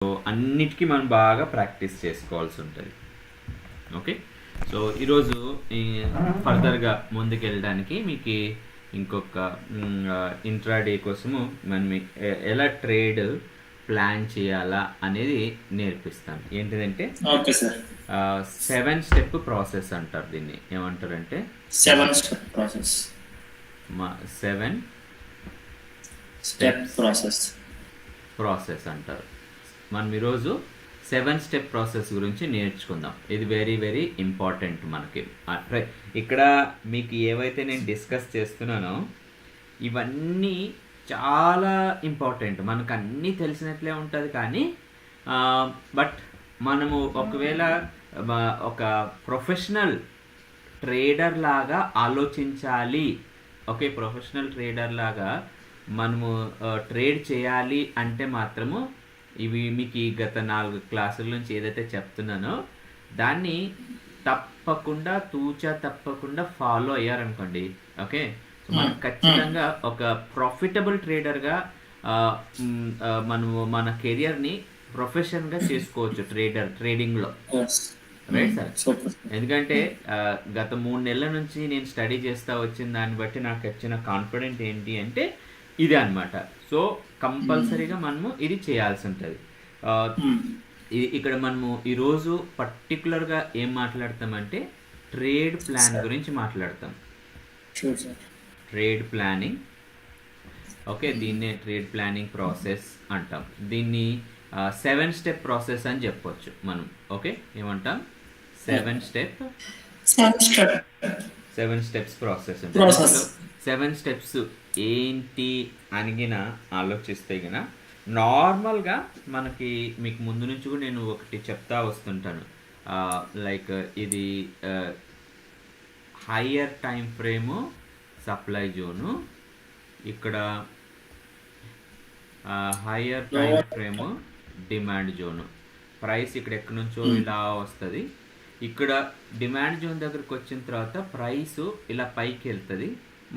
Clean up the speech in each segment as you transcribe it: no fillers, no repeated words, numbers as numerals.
So అన్నిటికీ మనం బాగా ప్రాక్టీస్ చేసుకోవాల్సి ఉంటుంది. ఓకే, సో ఈరోజు ఫర్దర్గా ముందుకు వెళ్ళడానికి మీకు ఇంకొక ఇంట్రాడే కోసము మనం ఎలా ట్రేడ్ ప్లాన్ చేయాలా అనేది నేర్పిస్తాను. ఏంటిదంటే ఓకే సార్ 7 స్టెప్ ప్రాసెస్ అంటారు. దీన్ని ఏమంటారంటే 7 స్టెప్ ప్రాసెస్ 7 స్టెప్ ప్రాసెస్ అంటారు. మనం ఈరోజు 7 స్టెప్ ప్రాసెస్ గురించి నేర్చుకుందాం. ఇది వెరీ వెరీ ఇంపార్టెంట్ మనకి. ఇక్కడ మీకు ఏవైతే నేను డిస్కస్ చేస్తున్నానో ఇవన్నీ చాలా ఇంపార్టెంట్. మనకు అన్నీ తెలిసినట్లే ఉంటుంది, కానీ బట్ మనము ఒకవేళ ఒక ప్రొఫెషనల్ ట్రేడర్ లాగా ఆలోచించాలి, ఓకే, ప్రొఫెషనల్ ట్రేడర్ లాగా మనము ట్రేడ్ చేయాలి అంటే మాత్రము ఇవి మీకు గత 4 క్లాసుల నుంచి ఏదైతే చెప్తున్నానో దాన్ని తప్పకుండా ఫాలో అయ్యారనుకోండి, ఓకే, సో మనం ఖచ్చితంగా ఒక ప్రాఫిటబుల్ ట్రేడర్గా మనము మన కెరియర్ని ప్రొఫెషన్గా చేసుకోవచ్చు ట్రేడింగ్లో. Right sir. ఎందుకంటే గత 3 నెలల నుంచి నేను స్టడీ చేస్తూ వచ్చిన దాన్ని బట్టి నాకు వచ్చిన కాన్ఫిడెంట్ ఏంటి అంటే ఇదే అనమాట. సో కంపల్సరీగా మనము ఇది చేయాల్సి ఉంటుంది. ఇక్కడ మనము ఈరోజు పర్టికులర్గా ఏం మాట్లాడతామంటే ట్రేడ్ ప్లాన్ గురించి మాట్లాడతాం. ట్రేడ్ ప్లానింగ్, ఓకే, దీన్నే ట్రేడ్ ప్లానింగ్ ప్రాసెస్ అంటాం. దీన్ని 7 స్టెప్ ప్రాసెస్ అని చెప్పొచ్చు మనం. ఓకే, ఏమంటాం? 7 స్టెప్స్ ప్రాసెస్ అంటే 7 స్టెప్స్ ఏంటి అనిగిన ఆలోచిస్తే గిన నార్మల్గా మనకి మీకు ముందు నుంచి కూడా నేను ఒకటి చెప్తా వస్తుంటాను. లైక్ ఇది higher time frame supply zone, ఇక్కడ higher time frame demand zone. Price ఇక్కడ ఎక్కడి నుంచో ఇలా వస్తుంది, ఇక్కడ డిమాండ్ జోన్ దగ్గరకు వచ్చిన తర్వాత ప్రైస్ ఇలా పైకి వెళ్తుంది,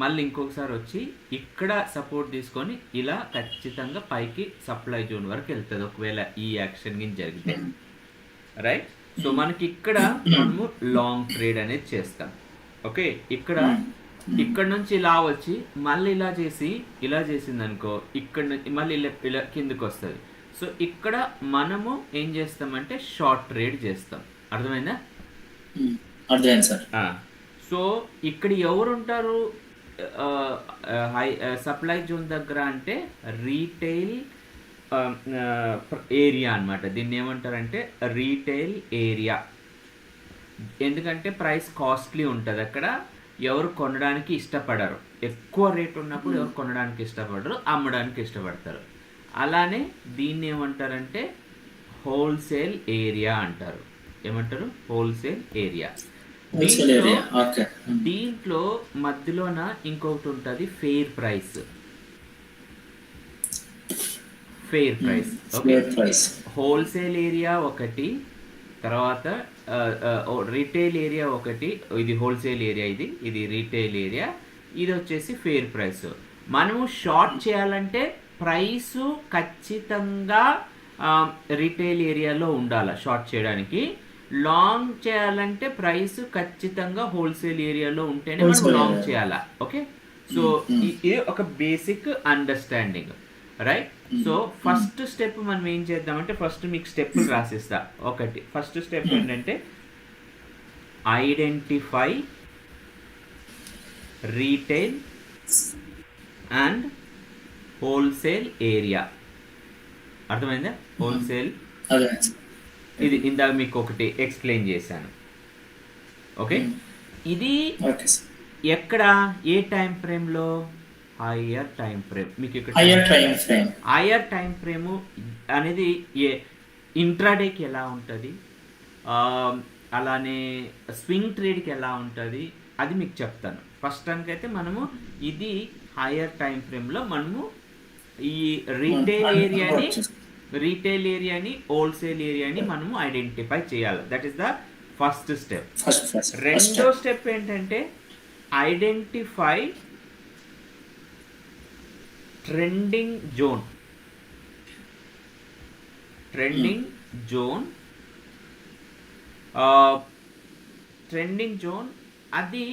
మళ్ళీ ఇంకొకసారి వచ్చి ఇక్కడ సపోర్ట్ తీసుకొని ఇలా ఖచ్చితంగా పైకి సప్లై జోన్ వరకు వెళ్తుంది ఒకవేళ ఈ యాక్షన్ కింద జరిగితే. రైట్. సో మనకి ఇక్కడ మనము లాంగ్ ట్రేడ్ అనేది చేస్తాం. ఓకే, ఇక్కడ నుంచి ఇలా వచ్చి మళ్ళీ ఇలా చేసింది అనుకో, ఇక్కడ నుంచి మళ్ళీ ఇలా కిందకి వస్తుంది. సో ఇక్కడ మనము ఏం చేస్తామంటే షార్ట్ ట్రేడ్ చేస్తాం. అర్థమైందా? అర్థమైంది సార్. సో ఇక్కడ ఎవరుంటారు సప్లై జోన్ దగ్గర అంటే రీటైల్ ఏరియా అనమాట. దీన్ని ఏమంటారంటే రీటైల్ ఏరియా. ఎందుకంటే ప్రైస్ కాస్ట్లీ ఉంటుంది అక్కడ, ఎవరు కొనడానికి ఇష్టపడరు. ఎక్కువ రేట్ ఉన్నప్పుడు ఎవరు కొనడానికి ఇష్టపడరు, అమ్మడానికి ఇష్టపడతారు. అలానే దీన్ని ఏమంటారంటే హోల్సేల్ ఏరియా అంటారు. ఏమంటారు? Wholesale area. దీంట్లో మధ్యలోన ఇంకొకటి ఉంటుంది fair price. Okay, wholesale area ఒకటి, తర్వాత రిటైల్ ఏరియా ఒకటి. ఇది హోల్సేల్ ఏరియా, ఇది రిటైల్ ఏరియా, ఇది వచ్చేసి ఫెయిర్ ప్రైస్. మనము షార్ట్ చేయాలంటే ప్రైసు ఖచ్చితంగా రిటైల్ ఏరియాలో ఉండాలి షార్ట్ చేయడానికి. లాంగ్ చేయాలంటే ప్రైస్ ఖచ్చితంగా హోల్సేల్ ఏరియాలో ఉంటేనే మనం లాంగ్ చేయాలా. ఓకే, సో ఇది ఒక basic understanding. Right. So first step మనం ఏం చేద్దామంటే, ఫస్ట్ మీకు స్టెప్ రాసిస్తా. ఒకటి, ఫస్ట్ స్టెప్ ఏంటంటే identify retail and wholesale area. అర్థమైందా? హోల్సేల్, ఇది ఇందాక మీకు ఒకటి ఎక్స్ప్లెయిన్ చేశాను. ఓకే, ఇది ఎక్కడ, ఏ టైం ఫ్రేమ్లో? Higher time frame. మీకు ఇక్కడ హయ్యర్ టైం ఫ్రేమ్ అనేది ఇంట్రాడేకి ఎలా ఉంటుంది, అలానే స్వింగ్ ట్రేడ్కి ఎలా ఉంటుంది అది మీకు చెప్తాను. ఫస్ట్ అయితే మనము ఇది హయ్యర్ టైం ఫ్రేమ్లో మనము ఈ రీటైల్ ఏరియాని హోల్సేల్ ఏరియాని మనము ఐడెంటిఫై చేయాలి. That is the first step. రెండో స్టెప్ ఏంటంటే identify trending zone. Trending zone, trending zone అది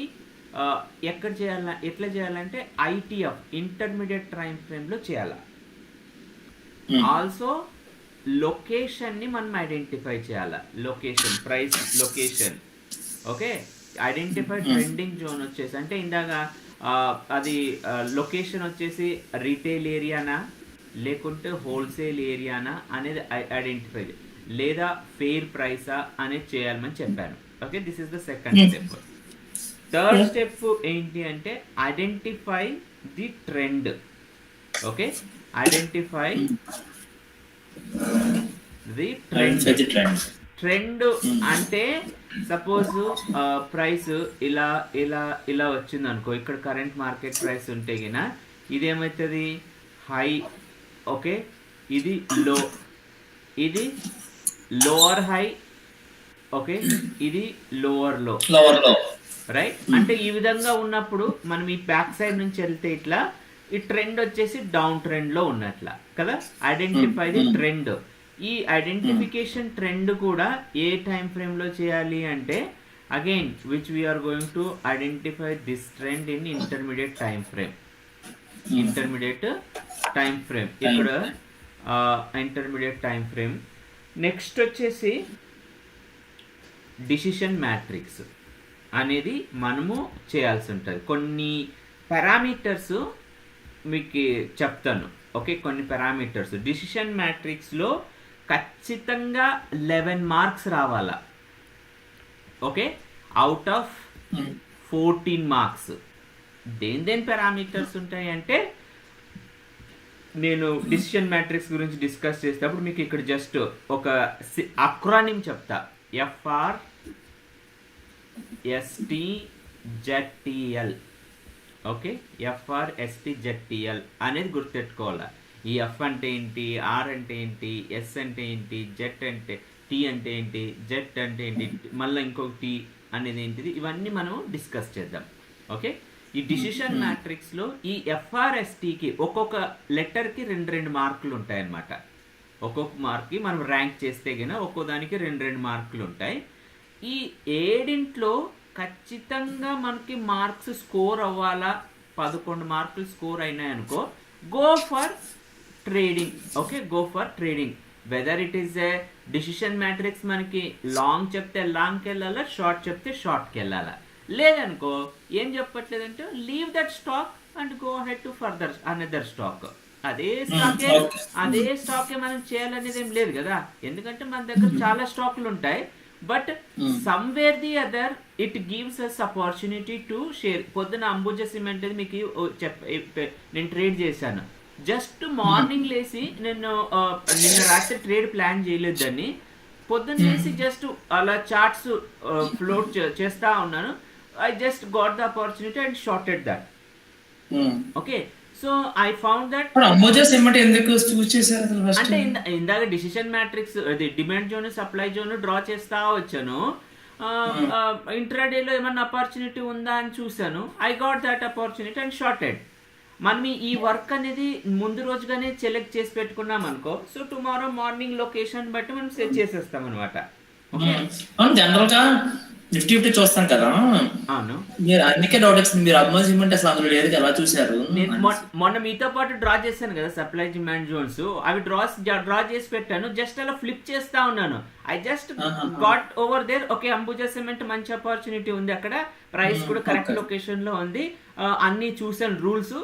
ఎక్కడ చేయాల, ఎట్లా చేయాలంటే ఐటీఎఫ్ ఇంటర్మీడియట్ టైం ఫ్రేమ్లో చేయాలి. ఆల్సో లొకేషన్ని మనం ఐడెంటిఫై చేయాలి. Location, price location. Okay, identify trending zone వచ్చేసి అంటే ఇందాక అది లొకేషన్ వచ్చేసి రీటైల్ ఏరియానా లేకుంటే హోల్సేల్ ఏరియానా అనేది ఐడెంటిఫై, లేదా ఫెయిర్ ప్రైసా అనేది చేయాలని చెప్పాను. Okay, this is the second step. Third step ఏంటి అంటే identify the trend. Okay, identify the trend. Trend అంటే సపోజ్ ప్రైస్ ఇలా ఇలా ఇలా వచ్చింది అనుకో, ఇక్కడ కరెంట్ మార్కెట్ ప్రైస్ ఉంటే గిన ఇదేమవుతుంది హై. ఓకే, ఇది లో, ఇది లోవర్ హై. ఓకే, ఇది లోవర్ లో, రైట్. అంటే ఈ విధంగా ఉన్నప్పుడు మనం ఈ బ్యాక్ సైడ్ నుంచి వెళ్తే ఇట్లా ఈ ట్రెండ్ వచ్చేసి డౌన్ ట్రెండ్ లో ఉన్నట్ల కదా. Identify the trend. ఈ ఐడెంటిఫికేషన్ ట్రెండ్ కూడా ఏ టైం ఫ్రేమ్ లో చేయాలి అంటే again which we're going to identify this trend in intermediate time frame. Intermediate time frame ఇక్కడ ఇంటర్మీడియట్ టైం ఫ్రేమ్. నెక్స్ట్ వచ్చేసి డిసిషన్ మ్యాట్రిక్స్ అనేది మనము చేయాల్సి ఉంటుంది. కొన్ని పారామీటర్స్ మీకు చెప్తాను. ఓకే, కొన్ని పారామీటర్స్ డిసిషన్ మ్యాట్రిక్స్లో ఖచ్చితంగా 11 మార్క్స్ రావాలా. Okay, out of 14 marks. దేని పారామీటర్స్ ఉంటాయి అంటే నేను డిసిషన్ మ్యాట్రిక్స్ గురించి డిస్కస్ చేసేటప్పుడు మీకు ఇక్కడ జస్ట్ ఒక అక్రానిమ్ చెప్తా. FRSTZTL. ఓకే, FRSTZTL అనేది గుర్తెట్టుకోవాలి. ఈ ఎఫ్ అంటే ఏంటి, ఆర్ అంటే ఏంటి, ఎస్ అంటే ఏంటి, జెట్ అంటే టీ అంటే ఏంటి, జెట్ అంటే ఏంటి, మళ్ళీ ఇంకొక టీ అనేది ఏంటిది, ఇవన్నీ మనం డిస్కస్ చేద్దాం. ఓకే, ఈ డిసిషన్ మ్యాట్రిక్స్లో ఈ FRSTకి ఒక్కొక్క లెటర్కి 2 మార్కులు ఉంటాయి అన్నమాట. ఒక్కొక్క మార్క్కి మనం ర్యాంక్ చేస్తే కనుక ఒక్కో దానికి 2 మార్కులు ఉంటాయి. ఈ 7 ఖచ్చితంగా మనకి మార్క్స్ స్కోర్ అవ్వాలా. 11 మార్కులు స్కోర్ అయినాయనుకో, go for trading. Okay, go for trading. Whether it is a decision matrix మనకి లాంగ్ చెప్తే లాంగ్కి వెళ్ళాలా, షార్ట్ చెప్తే షార్ట్కి వెళ్ళాలా. లేదనుకో ఏం చెప్పట్లేదంటే leave that stock and go head to further another stock. అదే స్టాకే మనం చేయాలనేది ఏం లేదు కదా, ఎందుకంటే మన దగ్గర చాలా స్టాక్లు ఉంటాయి. But somewhere the other it gives us opportunity to share. పొద్దున అంబుజా సిమెంట్ మీకు నేను ట్రేడ్ చేశాను. జస్ట్ మార్నింగ్ లేసి నిన్న రాత్రి ట్రేడ్ ప్లాన్ చేయలేదు దాన్ని. పొద్దున్న లేసి జస్ట్ అలా చార్ట్స్ ఫ్లోట్ చేస్తా ఉన్నాను. I just got the opportunity and shorted that. Okay, so I found that Ambuja cement ఎందుకు చూస్ చేశారు అంటే ఇందాక డిసిషన్ మ్యాట్రిక్స్ అది demand zone supply zone draw చేస్తా వచ్చాను. ఇంట్రాడేలో ఏమన్నా ఆపర్చునిటీ ఉందా అని చూసాను. I got that opportunity and shorted. మనం ఈ వర్క్ అనేది ముందు రోజుగానే సెలెక్ట్ చేసి పెట్టుకున్నాం అనుకో, సో టుమారో మార్నింగ్ లొకేషన్ బట్టి మనం సెట్ చేసేస్తాం అనమాట. ఓకే, జనరల్ గా 50-50 చూస్తాం కదా. అవును, మీరు అందుకే డౌట్ వచ్చింది. మీరు అంబుజా సిమెంట్ అసలు అందులో లేదు ఎలా చూసారు? నేను మొన్న మీతో పాటు డ్రా చేశాను కదా సప్లై డిమాండ్ జోన్స్, అవి డ్రా చేసి పెట్టాను. జస్ట్ అలా ఫ్లిప్ చేస్తా ఉన్నాను. I just got over there. Okay, Ambuja cement మంచి ఆపర్చునిటీ ఉంది, అక్కడ ప్రైస్ కూడా కరెక్ట్ లొకేషన్ లో ఉంది, అన్ని చూసాను rules,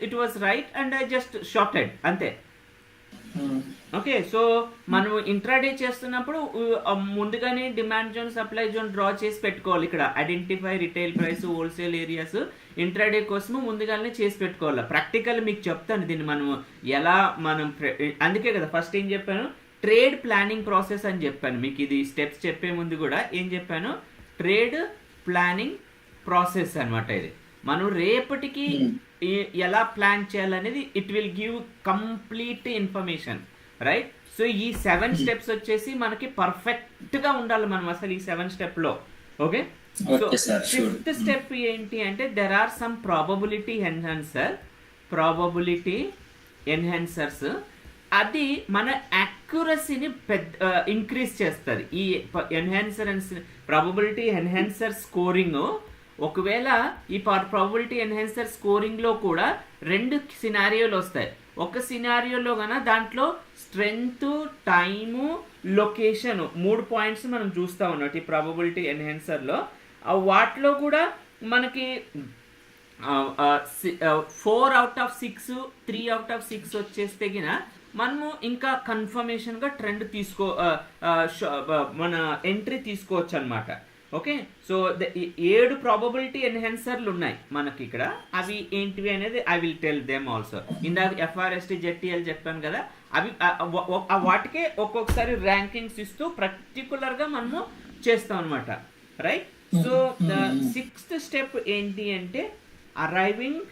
it was right and I just shorted అంతే. ఓకే, సో మనం ఇంట్రాడే చేస్తున్నప్పుడు ముందుగానే demand zone supply zone draw చేసి పెట్టుకోవాలి. ఇక్కడ identify retail price, wholesale areas intraday కోసము ముందుగానే చేసి పెట్టుకోవాలి. ప్రాక్టికల్ మీకు చెప్తాను దీన్ని మనం ఎలా అందుకే కదా ఫస్ట్ ఏం చెప్పాను, ట్రేడ్ ప్లానింగ్ ప్రాసెస్ అని చెప్పాను మీకు. ఇది స్టెప్స్ చెప్పే ముందు కూడా ఏం చెప్పాను, ట్రేడ్ ప్లానింగ్ ప్రాసెస్ అనమాట. ఇది మనం రేపటికి ఎలా ప్లాన్ చేయాలనేది it will give complete information, right. So ఈ 7 స్టెప్స్ వచ్చేసి మనకి పర్ఫెక్ట్ గా ఉండాలి మనం అసలు ఈ 7 స్టెప్ లో. ఓకే, సో 5th స్టెప్ ఏంటి అంటే there are some probability enhancers. అది మన యాక్యురసీని ఇంక్రీజ్ చేస్తుంది. ఈ ప్రాబబిలిటీ ఎన్హాన్సర్ స్కోరింగ్, ఒకవేళ ఈ ప్రాబబిలిటీ ఎన్హాన్సర్ స్కోరింగ్లో కూడా 2 సినారియోలు వస్తాయి. ఒక సినారియోలో కన్నా దాంట్లో స్ట్రెంగ్త్, టైము, లొకేషన్ 3 పాయింట్స్ మనం చూస్తూ ఉన్నట్టు ఈ ప్రాబబిలిటీ ఎన్హాన్సర్లో. వాటిలో కూడా మనకి 4 out of 6, 3 out of 6 వచ్చేస్తే గిన మనము ఇంకా కన్ఫర్మేషన్గా ట్రెండ్ మన ఎంట్రీ తీసుకోవచ్చు అనమాట. ఓకే, సో 7 ప్రాబబిలిటీ ఎన్హాన్సర్లు ఉన్నాయి మనకి ఇక్కడ. అవి ఏంటివి అనేది I will tell them also. ఇందాక ఎఫ్ఆర్ఎస్టీ, జెడ్టీఎల్ చెప్పాను కదా, అవి వాటికే ఒక్కొక్కసారి ర్యాంకింగ్స్ ఇస్తూ పర్టికులర్గా మనము చేస్తాం అనమాట. Right, so the 6th step ఏంటి అంటే arriving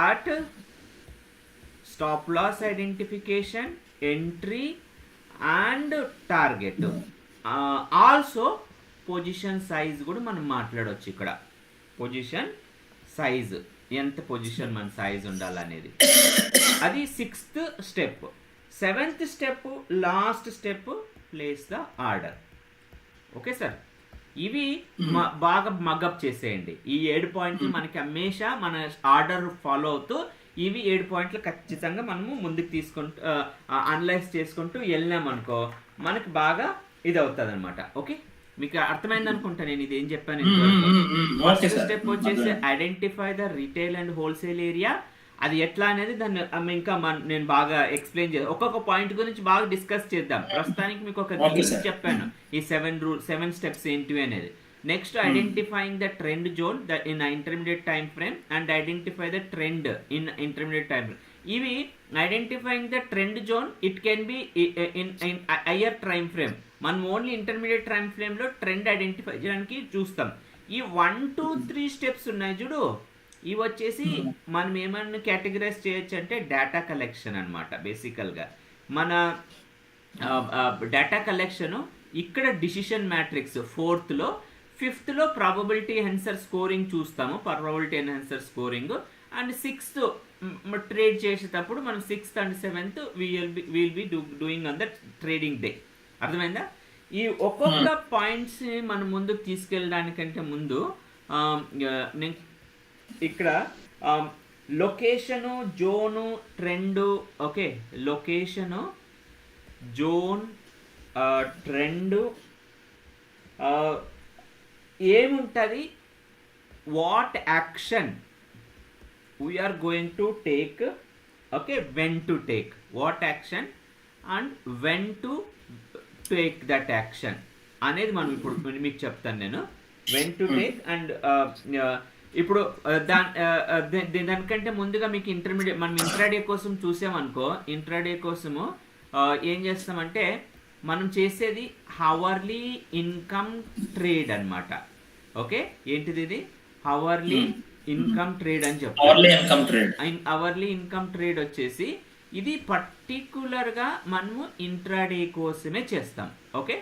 at stop loss identification, entry and target. Also position size కూడా మనం మాట్లాడవచ్చు ఇక్కడ. పొజిషన్ సైజ్, ఎంత పొజిషన్ మన సైజ్ ఉండాలనేది, అది 6th step. 7th step, last step, place the order. Okay sir, ఇవి బాగా మగప్ చేసేయండి. ఈ 7 పాయింట్లు మనకి హమేషా మన ఆర్డర్ ఫాలో అవుతూ ఇవి 7 పాయింట్లు ఖచ్చితంగా మనము ముందుకు తీసుకుంటూ అనలైజ్ చేసుకుంటూ వెళ్ళామనుకో మనకి బాగా ఇది అవుతుంది అనమాట. ఓకే, మీకు అర్థమైంది అనుకుంటా నేను ఇది ఏం చెప్పాను. ఫస్ట్ స్టెప్ వచ్చేసి identify the retail and wholesale area. అది ఎట్లా అనేది దాన్ని ఇంకా నేను బాగా ఎక్స్ప్లెయిన్ చేస్తాను. ఒక్కొక్క పాయింట్ గురించి బాగా డిస్కస్ చేద్దాం. ప్రస్తుతానికి మీకు ఒక చెప్పాను ఈ 7 స్టెప్స్ ఏంటివి అనేది. Next identifying the trend zone in intermediate time frame and identify the trend in intermediate time frame. ఇవి identifying the trend zone, it can be in higher time frame. మనం ఓన్లీ ఇంటర్మీడియట్ టైం ఫ్రేమ్లో trend identify చేయడానికి చూస్తాం. ఈ 1, 2, 3 steps ఉన్నాయి చూడు, ఇవి వచ్చేసి మనం ఏమన్నా కేటగరైజ్ చేయొచ్చు అంటే డేటా కలెక్షన్ అనమాట. బేసికల్గా మన డేటా కలెక్షను ఇక్కడ decision matrix 4th, 5th probability enhancer scoring చూస్తాము, probability enhancer scoring. And 6th trade చేసేటప్పుడు మనం 6th and 7th will be doing on the trading day. అర్థమైందా? ఈ ఒక్కొక్క పాయింట్స్ మనం ముందుకు తీసుకెళ్ళడానికంటే ముందు నేను ఇక్కడ location, zone, trend. Okay, location, zone, trend ఏముంటుంది, what action we are going to take. Okay, when to take, what action and when to take that action అనేది మనం ఇప్పుడు మీకు చెప్తాను నేను. వెన్ టు టేక్ అండ్ ఇప్పుడు దానికంటే ముందుగా మీకు ఇంటర్మీడియట్ మనం ఇంట్రాడే కోసం చూసామనుకో, ఇంట్రాడే కోసము ఏం చేస్తామంటే మనం చేసేది హవర్లీ ఇన్కమ్ ట్రేడ్ అనమాట. ఓకే, ఏంటిది ఇది? హవర్లీ ఇన్కమ్ ట్రేడ్ అని చెప్తాం. అవర్లీ ఇన్కమ్ ట్రేడ్ వచ్చేసి ఇది పర్టికులర్గా మనము ఇంట్రాడే కోసమే చేస్తాం. ఓకే,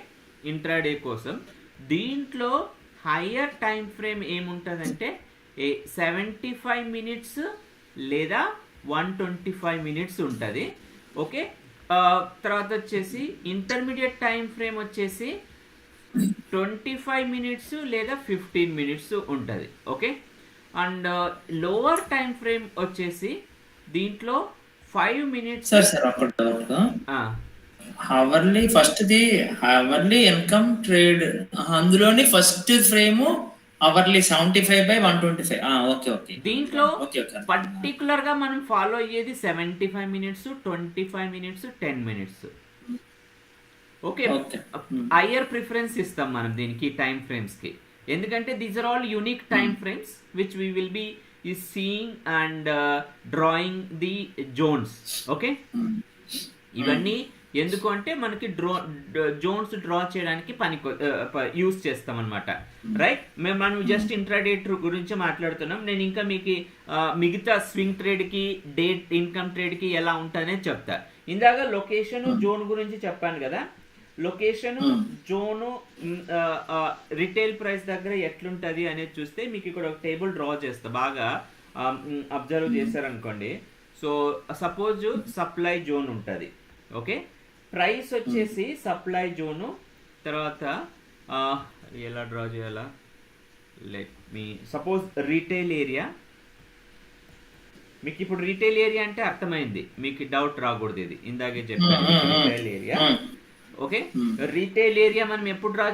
ఇంట్రాడే కోసం. దీంట్లో హయ్యర్ టైం ఫ్రేమ్ ఏముంటుందంటే 75 minutes లేదా 125 minutes ఉంటుంది. ఓకే, తర్వాత వచ్చేసి ఇంటర్మీడియట్ టైం ఫ్రేమ్ వచ్చేసి 25 minutes లేదా 15 minutes ఉంటుంది. Okay, and lower time frame వచ్చేసి దీంట్లో 5 minutes. హవర్లీ ఫస్ట్ది హవర్లీ ఇన్కమ్ ట్రేడ్, అందులోని first frame hourly 75/125. Okay okay. దీంట్లో పర్టికులర్ గా మనం ఫాలో అయ్యేది 75 minutes, 25 minutes, 10 minutes. Okay, higher preference ఇస్తాం మనం దీనికి టైం ఫ్రేమ్స్ కి. ఎందుకంటే these are all unique time frames which we will be seeing and drawing the zones. Okay, ఇవన్నీ ఎందుకు అంటే మనకి జోన్స్ డ్రా చేయడానికి యూస్ చేస్తాం అనమాట. రైట్, మనం జస్ట్ ఇంట్రాడే గురించి మాట్లాడుతున్నాం. నేను ఇంకా మీకు మిగతా స్వింగ్ ట్రేడ్కి, డే ఇన్కమ్ ట్రేడ్కి ఎలా ఉంటుందనే చెప్తా. ఇందాక లొకేషన్, జోన్ గురించి చెప్పాను కదా. లొకేషన్, జోను, రిటైల్ ప్రైస్ దగ్గర ఎట్లుంటుంది అనేది చూస్తే మీకు ఇక్కడ ఒక టేబుల్ డ్రా చేస్తా. బాగా అబ్జర్వ్ చేశారనుకోండి. సో సపోజ్ సప్లై జోన్ ఉంటుంది. ఓకే, ప్రైస్ వచ్చేసి సప్లై జోను. తర్వాత ఎలా డ్రా చేయాలా, let me suppose retail area. మీకు ఇప్పుడు రీటైల్ ఏరియా అంటే అర్థమైంది, మీకు డౌట్ రాకూడదు. ఇది ఇందాకే చెప్పాను, retail area. Okay, retail area మనం ఎప్పుడు డ్రా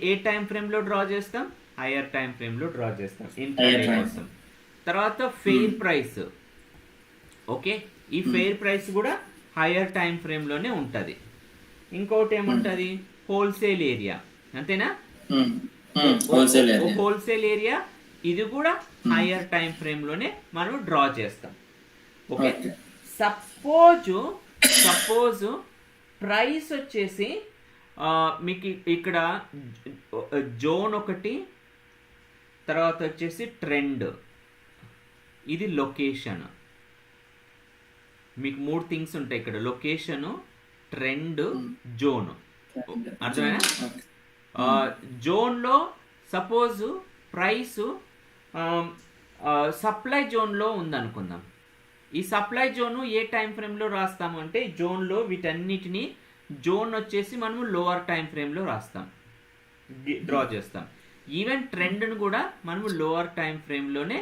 ఏ టైం ఫ్రేమ్ లో డ్రా చేస్తాం? హైయర్ టైం ఫ్రేమ్ లో డ్రా చేస్తాం ఇంట్రాడే కోసం. తర్వాత ఫెయిర్ ప్రైస్. ఓకే, ఈ ఫెయిర్ ప్రైస్ కూడా హైయర్ టైం ఫ్రేమ్ లోనే ఉంటుంది. ఇంకోటి ఏముంటుంది? హోల్సేల్ ఏరియా, అంతేనా? హోల్సేల్ ఏరియా ఇది కూడా హైయర్ టైం ఫ్రేమ్ లోనే మనం డ్రా చేస్తాం. ఓకే, సపోజ్ ప్రైస్ వచ్చేసి మీకు ఇక్కడ జోన్ ఒకటి, తర్వాత వచ్చేసి ట్రెండ్, ఇది లొకేషన్. మీకు 3 థింగ్స్ ఉంటాయి ఇక్కడ: లొకేషను, ట్రెండ్, జోన్. అర్థమైనా? జోన్లో సపోజ్ ప్రైస్ సప్లై జోన్లో ఉందనుకుందాం. ఈ సప్లై జోను ఏ టైం ఫ్రేమ్లో రాస్తాము అంటే, జోన్లో వీటన్నిటిని జోన్ వచ్చేసి మనము లోవర్ టైం ఫ్రేమ్లో రాస్తాం, డ్రా చేస్తాం. ఈవెన్ ట్రెండ్ను కూడా మనము లోవర్ టైం ఫ్రేమ్లోనే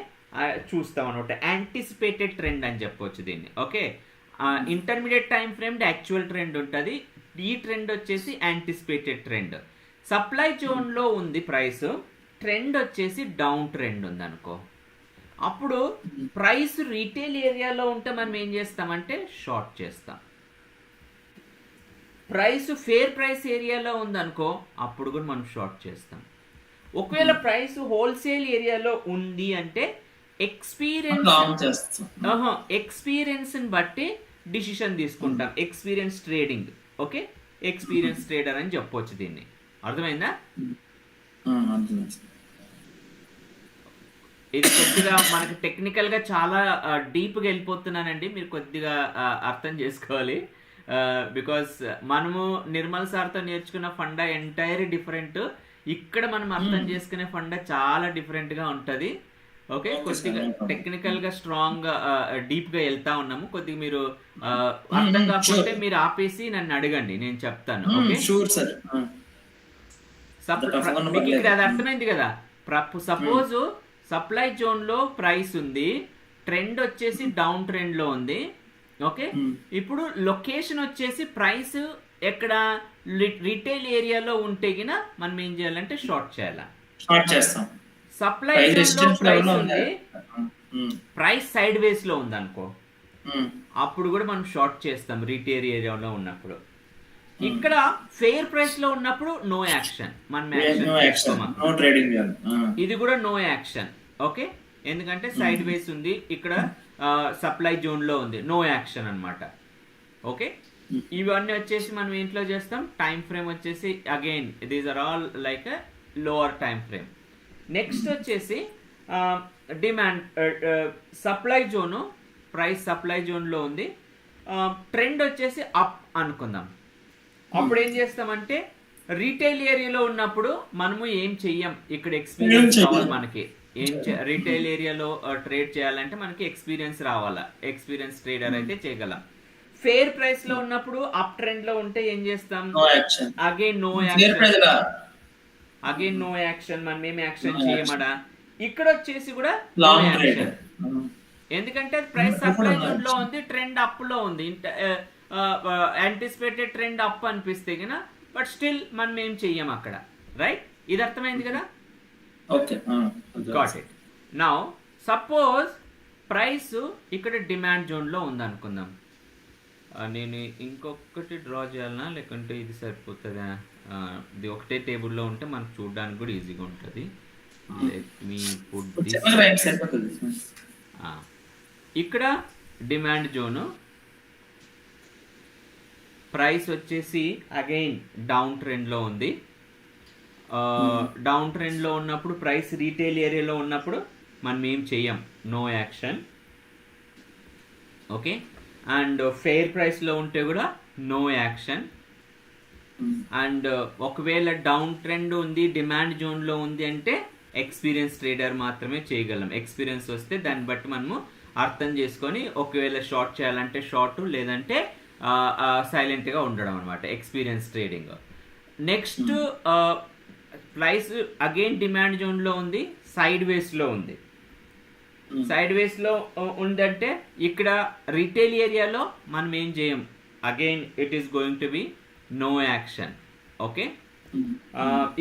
చూస్తాం అనమాట. యాంటిసిపేటెడ్ ట్రెండ్ అని చెప్పవచ్చు దీన్ని. Okay, intermediate time frame actual trend ఉంటుంది, ఈ ట్రెండ్ వచ్చేసి యాంటిసిపేటెడ్ ట్రెండ్. సప్లై జోన్లో ఉంది ప్రైస్, ట్రెండ్ వచ్చేసి డౌన్ ట్రెండ్ ఉంది అనుకో. అప్పుడు ప్రైస్ రీటైల్ ఏరియాలో ఉంటే మనం ఏం చేస్తామంటే షార్ట్ చేస్తాం. ప్రైస్ ఫేర్ ప్రైస్ ఏరియాలో ఉందనుకో, అప్పుడు కూడా మనం షార్ట్ చేస్తాం. ఒకవేళ ప్రైస్ హోల్సేల్ ఏరియాలో ఉంది అంటే ఎక్స్పీరియన్స్ బట్టి డిసిషన్ తీసుకుంటాం. Experience trading. Okay, experience trader అని చెప్పొచ్చు దీన్ని. అర్థమైందా? ఇది కొద్దిగా మనకి టెక్నికల్ గా చాలా డీప్ గా వెళ్ళిపోతున్నానండి, మీరు కొద్దిగా అర్థం చేసుకోవాలి. బికాస్ మనము నిర్మల్ సార్తో నేర్చుకున్న ఫండా ఎంటైర్ డిఫరెంట్, ఇక్కడ మనం అర్థం చేసుకునే ఫండా చాలా డిఫరెంట్ గా ఉంటది. ఓకే, కొద్దిగా టెక్నికల్ గా స్ట్రాంగ్ గా డీప్ గా వెళ్తా ఉన్నాము. కొద్దిగా మీరు అర్థం కాకపోతే మీరు ఆపేసి నన్ను అడగండి, నేను చెప్తాను. ఓకే, మీకు ఇక్కడ అది అర్థమైంది కదా. సపోజ్ సప్లై జోన్ లో ప్రైస్ ఉంది, ట్రెండ్ వచ్చేసి డౌన్ ట్రెండ్ లో ఉంది. ఓకే, ఇప్పుడు లొకేషన్ వచ్చేసి ప్రైస్ ఎక్కడ రీటైల్ ఏరియాలో ఉంటే గిన మనం ఏం చేయాలంటే షార్ట్ చేస్తాం. సప్లై జోన్ లో ప్రైస్ ఉంది, ప్రైస్ సైడ్ వేస్ లో ఉంది అనుకో, అప్పుడు కూడా మనం షార్ట్ చేస్తాం రీటైల్ ఏరియాలో ఉన్నప్పుడు. ఇక్కడ ఫెయిర్ ప్రైస్ లో ఉన్నప్పుడు నో యాక్షన్, మనం ఇది కూడా నో యాక్షన్. ఓకే, ఎందుకంటే సైడ్ వేస్ ఉంది, ఇక్కడ సప్లై జోన్ లో ఉంది, నో యాక్షన్ అన్నమాట. ఓకే, ఇవన్నీ వచ్చేసి మనం ఇంట్లో చేస్తాం. టైం ఫ్రేమ్ వచ్చేసి again these are all like lower time frame. Next వచ్చేసి demand supply zone, price supply zone లో ఉంది, ట్రెండ్ వచ్చేసి అప్ అనుకుందాం. అప్పుడు ఏం చేస్తామంటే రీటైల్ ఏరియాలో ఉన్నప్పుడు మనము ఏం చెయ్యం, ఇక్కడ ఎక్స్పీరియన్స్ కావాలి మనకి. రీటైల్ ఏరియాలో ట్రేడ్ చేయాలంటే మనకి ఎక్స్పీరియన్స్ రావాలా, ఎక్స్పీరియన్స్ ట్రేడర్ అయితే చేయగలం. ఫేర్ ప్రైస్ లో ఉన్నప్పుడు అప్ ట్రెండ్ లో ఉంటే ఏం చేస్తాం? అగైన్ నో యాక్షన్, మనం ఏం యాక్షన్ చేయమడా. ఇక్కడ వచ్చేసి కూడా నో యాక్షన్, ఎందుకంటే ప్రైస్ సప్లై జోన్ లో ఉంది, ట్రెండ్ అప్ లో ఉంది. యాంటిసిపేటెడ్ ట్రెండ్ అప్ అనిపిస్తే కదా, బట్ స్టిల్ మనం ఏం చెయ్యం అక్కడ. రైట్, ఇది అర్థమైంది కదా? Got it. Now suppose price ఇక్కడ డిమాండ్ జోన్ లో ఉంది అనుకుందాం. నేను ఇంకొకటి డ్రా చేయాలనా లేకుంటే ఇది సరిపోతుందా? ఇది ఒకటే టేబుల్లో ఉంటే మనకు చూడడానికి కూడా ఈజీగా ఉంటుంది. Let me put this. ఇక్కడ డిమాండ్ జోను, ప్రైస్ వచ్చేసి అగైన్ డౌన్ ట్రెండ్లో ఉంది. డౌన్ ట్రెండ్లో ఉన్నప్పుడు ప్రైస్ రీటైల్ ఏరియాలో ఉన్నప్పుడు మనం ఏం చెయ్యం, no action. Okay, and fair ప్రైస్లో ఉంటే కూడా నో యాక్షన్. అండ్ ఒకవేళ డౌన్ ట్రెండ్ ఉంది, డిమాండ్ జోన్లో ఉంది అంటే ఎక్స్పీరియన్స్ ట్రేడర్ మాత్రమే చేయగలం. ఎక్స్పీరియన్స్ వస్తే దాన్ని బట్టి మనము అర్థం చేసుకొని ఒకవేళ షార్ట్ చేయాలంటే షార్ట్, లేదంటే సైలెంట్గా ఉండడం అనమాట experience trading. Next price again demand జోన్లో ఉంది, సైడ్ వేస్లో ఉంది. సైడ్ వేస్లో ఉందంటే ఇక్కడ రిటైల్ ఏరియాలో మనం ఏం చేయం, again it is going to be no action. Okay,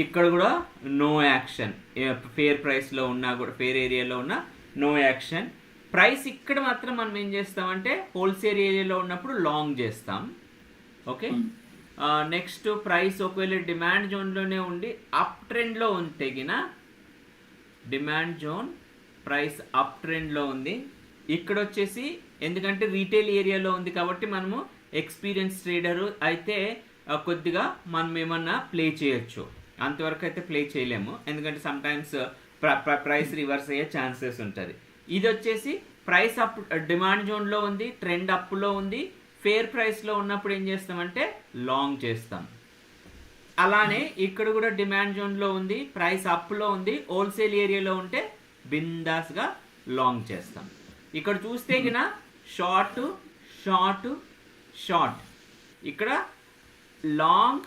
ఇక్కడ కూడా నో యాక్షన్. ఫేర్ ప్రైస్లో ఉన్నా కూడా, ఫేర్ ఏరియాలో ఉన్న నో యాక్షన్. ప్రైస్ ఇక్కడ మాత్రం మనం ఏం చేస్తామంటే హోల్సేల్ ఏరియాలో ఉన్నప్పుడు లాంగ్ చేస్తాం. ఓకే, నెక్స్ట్ ప్రైస్ ఒకవేళ డిమాండ్ జోన్లోనే ఉండి అప్ ట్రెండ్లో ఉంటే గిన, డిమాండ్ జోన్ ప్రైస్ అప్ ట్రెండ్లో ఉంది, ఇక్కడ వచ్చేసి ఎందుకంటే రీటైల్ ఏరియాలో ఉంది కాబట్టి మనము ఎక్స్పీరియన్స్ ట్రేడరు అయితే కొద్దిగా మనం ఏమన్నా ప్లే చేయొచ్చు. అంతవరకు అయితే ప్లే చేయలేము, ఎందుకంటే సమ్టైమ్స్ ప్రైస్ రివర్స్ అయ్యే ఛాన్సెస్ ఉంటుంది. ఇది వచ్చేసి ప్రైస్ అప్ డిమాండ్ జోన్లో ఉంది, ట్రెండ్ అప్లో ఉంది, ఫేర్ ప్రైస్లో ఉన్నప్పుడు ఏం చేస్తామంటే లాంగ్ చేస్తాం. అలానే ఇక్కడ కూడా డిమాండ్ జోన్లో ఉంది, ప్రైస్ అప్లో ఉంది, హోల్సేల్ ఏరియాలో ఉంటే బిందాస్గా లాంగ్ చేస్తాం. ఇక్కడ చూస్తే గిన షార్ట్ షార్ట్ షార్ట్, ఇక్కడ లాంగ్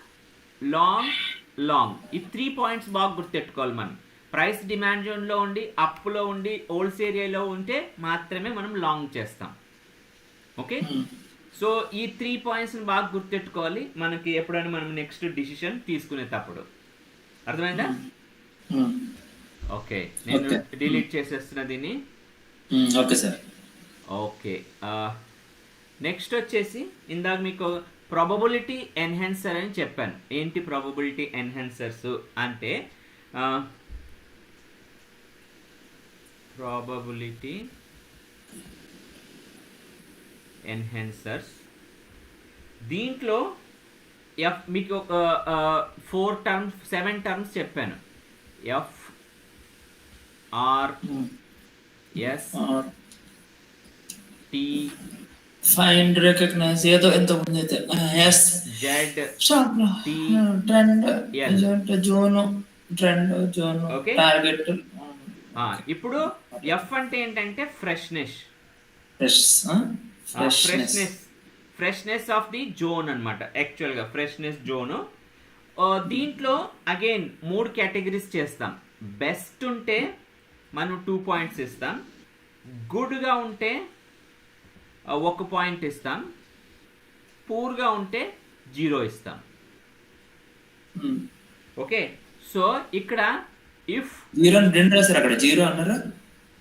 లాంగ్ లాంగ్, ఈ 3 పాయింట్స్ బాగా గుర్తెట్టుకోవాలి మనం. ప్రైస్ డిమాండ్ జోన్లో ఉండి అప్లో ఉండి హోల్సేల్ ఏరియాలో ఉంటే మాత్రమే మనం లాంగ్ చేస్తాం. ఓకే, సో ఈ 3 పాయింట్స్ని బాగా గుర్తెట్టుకోవాలి మనకి ఎప్పుడైనా మనం నెక్స్ట్ డిసిషన్ తీసుకునేటప్పుడు. అర్థమైందా? ఓకే, నేను డిలీట్ చేసేస్తున్నా దీన్ని. Okay sir. ఓకే, నెక్స్ట్ వచ్చేసి ఇందాక మీకు ప్రాబబిలిటీ ఎన్హాన్సర్ అని చెప్పాను. ఏంటి ప్రాబబిలిటీ ఎన్హాన్సర్స్ అంటే, ప్రాబబిలిటీ ఎన్హాన్సర్స్ దీంట్లో మీకు ఒక 7 టర్మ్స్ చెప్పాను. F R S T find, recognise, ఏదో ఎంత ఉంది అయితే S Z T trend L, zone, trend zone, target. ఇప్పుడు ఎఫ్ అంటే ఏంటంటే ఫ్రెష్నెస్ ఆఫ్ ది జోన్ అన్నమాట. యాక్చువల్గా ఫ్రెష్నెస్ జోన్. దీంట్లో అగైన్ 3 కేటగిరీస్ చేస్తాం. బెస్ట్ ఉంటే మనం 2 పాయింట్స్ ఇస్తాం, గుడ్గా ఉంటే 1 పాయింట్ ఇస్తాం, పూర్గా ఉంటే 0 ఇస్తాం. ఓకే, సో ఇక్కడ ఇఫ్ 0 2 రాశారు, అక్కడ 0 అన్నారా,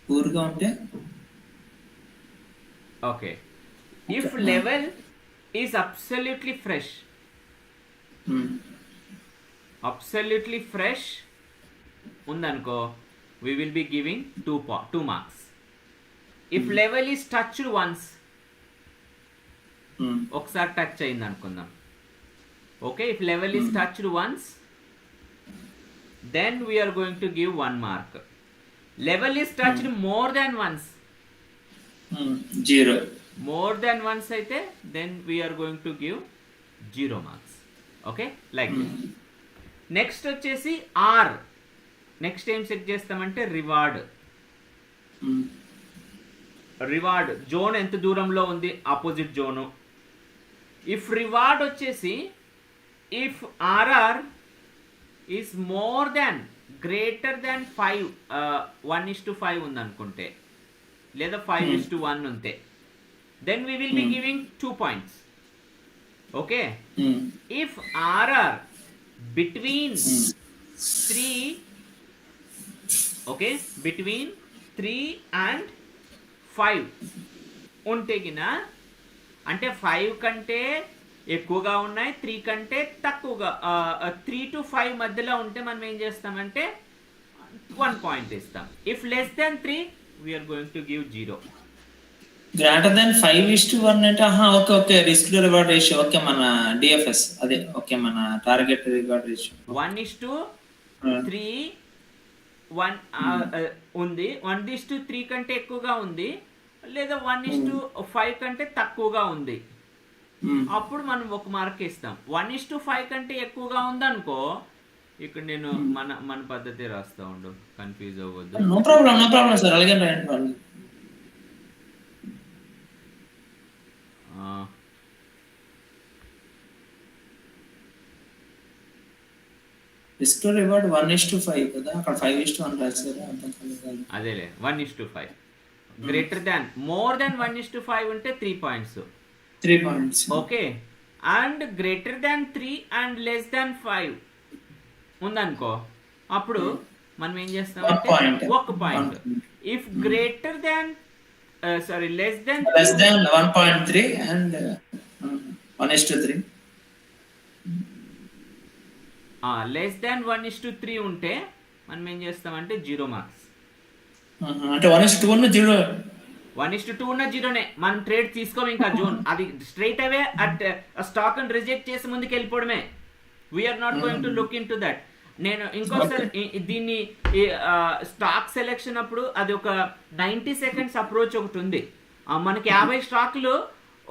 పూర్గా ఉంటే. Okay, if level is absolutely fresh, absolutely fresh ఉందనుకో, we will be giving 2 marks. If level is touched once, ఒకసారి టచ్ అయింది అనుకుందాం. Okay, if level is touched once, then we are going to give 1 mark. Level is touched more than once, 0. more than once అయితే then we are going to give 0 marks. Okay, like this. Next వచ్చేసి R. Next ఏం set చేస్తామంటే reward. Reward zone ఎంత దూరంలో ఉంది, opposite zone. If reward వచ్చేసి if RR is more than greater than 5, 1:5 ఉంది అనుకుంటే, లేదా 5:1 ఉంటే, then we will be giving 2 points. Okay, if RR between 3, okay, between 3 and 5 ఉంటే గిన, అంటే 5 కంటే ఎక్కువగా ఉన్నాయి, 3 కంటే తక్కువగా, 3 to 5 మధ్యలో ఉంటే మనం ఏం చేస్తామంటే 1 పాయింట్ ఇస్తాం. If less than 3 we're going to give 0. Greater than 5:1 అంటే okay okay, risk to reward ratio. Okay, మన డిఎఫ్ఎస్ అదే. ఓకే, మన టార్గెట్ రివార్డ్ రేషియో 1:3 ఉంది, 1:3 కంటే ఎక్కువగా ఉంది, లేదా 1:5 కంటే తక్కువగా ఉంది. అప్పుడు మనం 1 మార్క్ ఇస్తాం. 1:5 కంటే ఎక్కువగా ఉందనుకో, ఇక్కడ నేను మన పద్ధతి రాస్తా ఉండు, కన్ఫ్యూజ్ అవ్వద్దు. నో ప్రాబ్లం సార్, అలాగే రాయండి. రిస్క్ టు రివార్డ్ 1:5 కదా, అక్కడ 5:1 రాశారు, అర్థం కాలేదు. అదేలే 1:5. గ్రేటర్ దాన్ మోర్ దాన్ 1:5 ఉంటే 3 points. 3 points. Okay, and greater than 3 and less than 5 ఉందనుకో, అప్పుడు మనం ఏం చేస్తామంటే 1 point. If greater than less than 1.3 and 1:3. Less than 1:3 ఉంటే మనం ఏం చేస్తామంటే 0 మార్క్స్. అంటే 1:2 ఉన్న 0. 1:2 ఉన్న 0నే, మనం ట్రేడ్ తీసుకోము ఇంకా జోన్. అది స్ట్రైట్ అవే అట్ స్టాక్ అని రిజెక్ట్ చేసి ముందుకు వెళ్ళిపోవడమే. We're not going to look in to that. నేను ఇంకోసారి దీన్ని స్టాక్ సెలెక్షన్ అప్పుడు అది ఒక 90 సెకండ్స్ అప్రోచ్ ఒకటి ఉంది. మనకి 50 స్టాక్లు,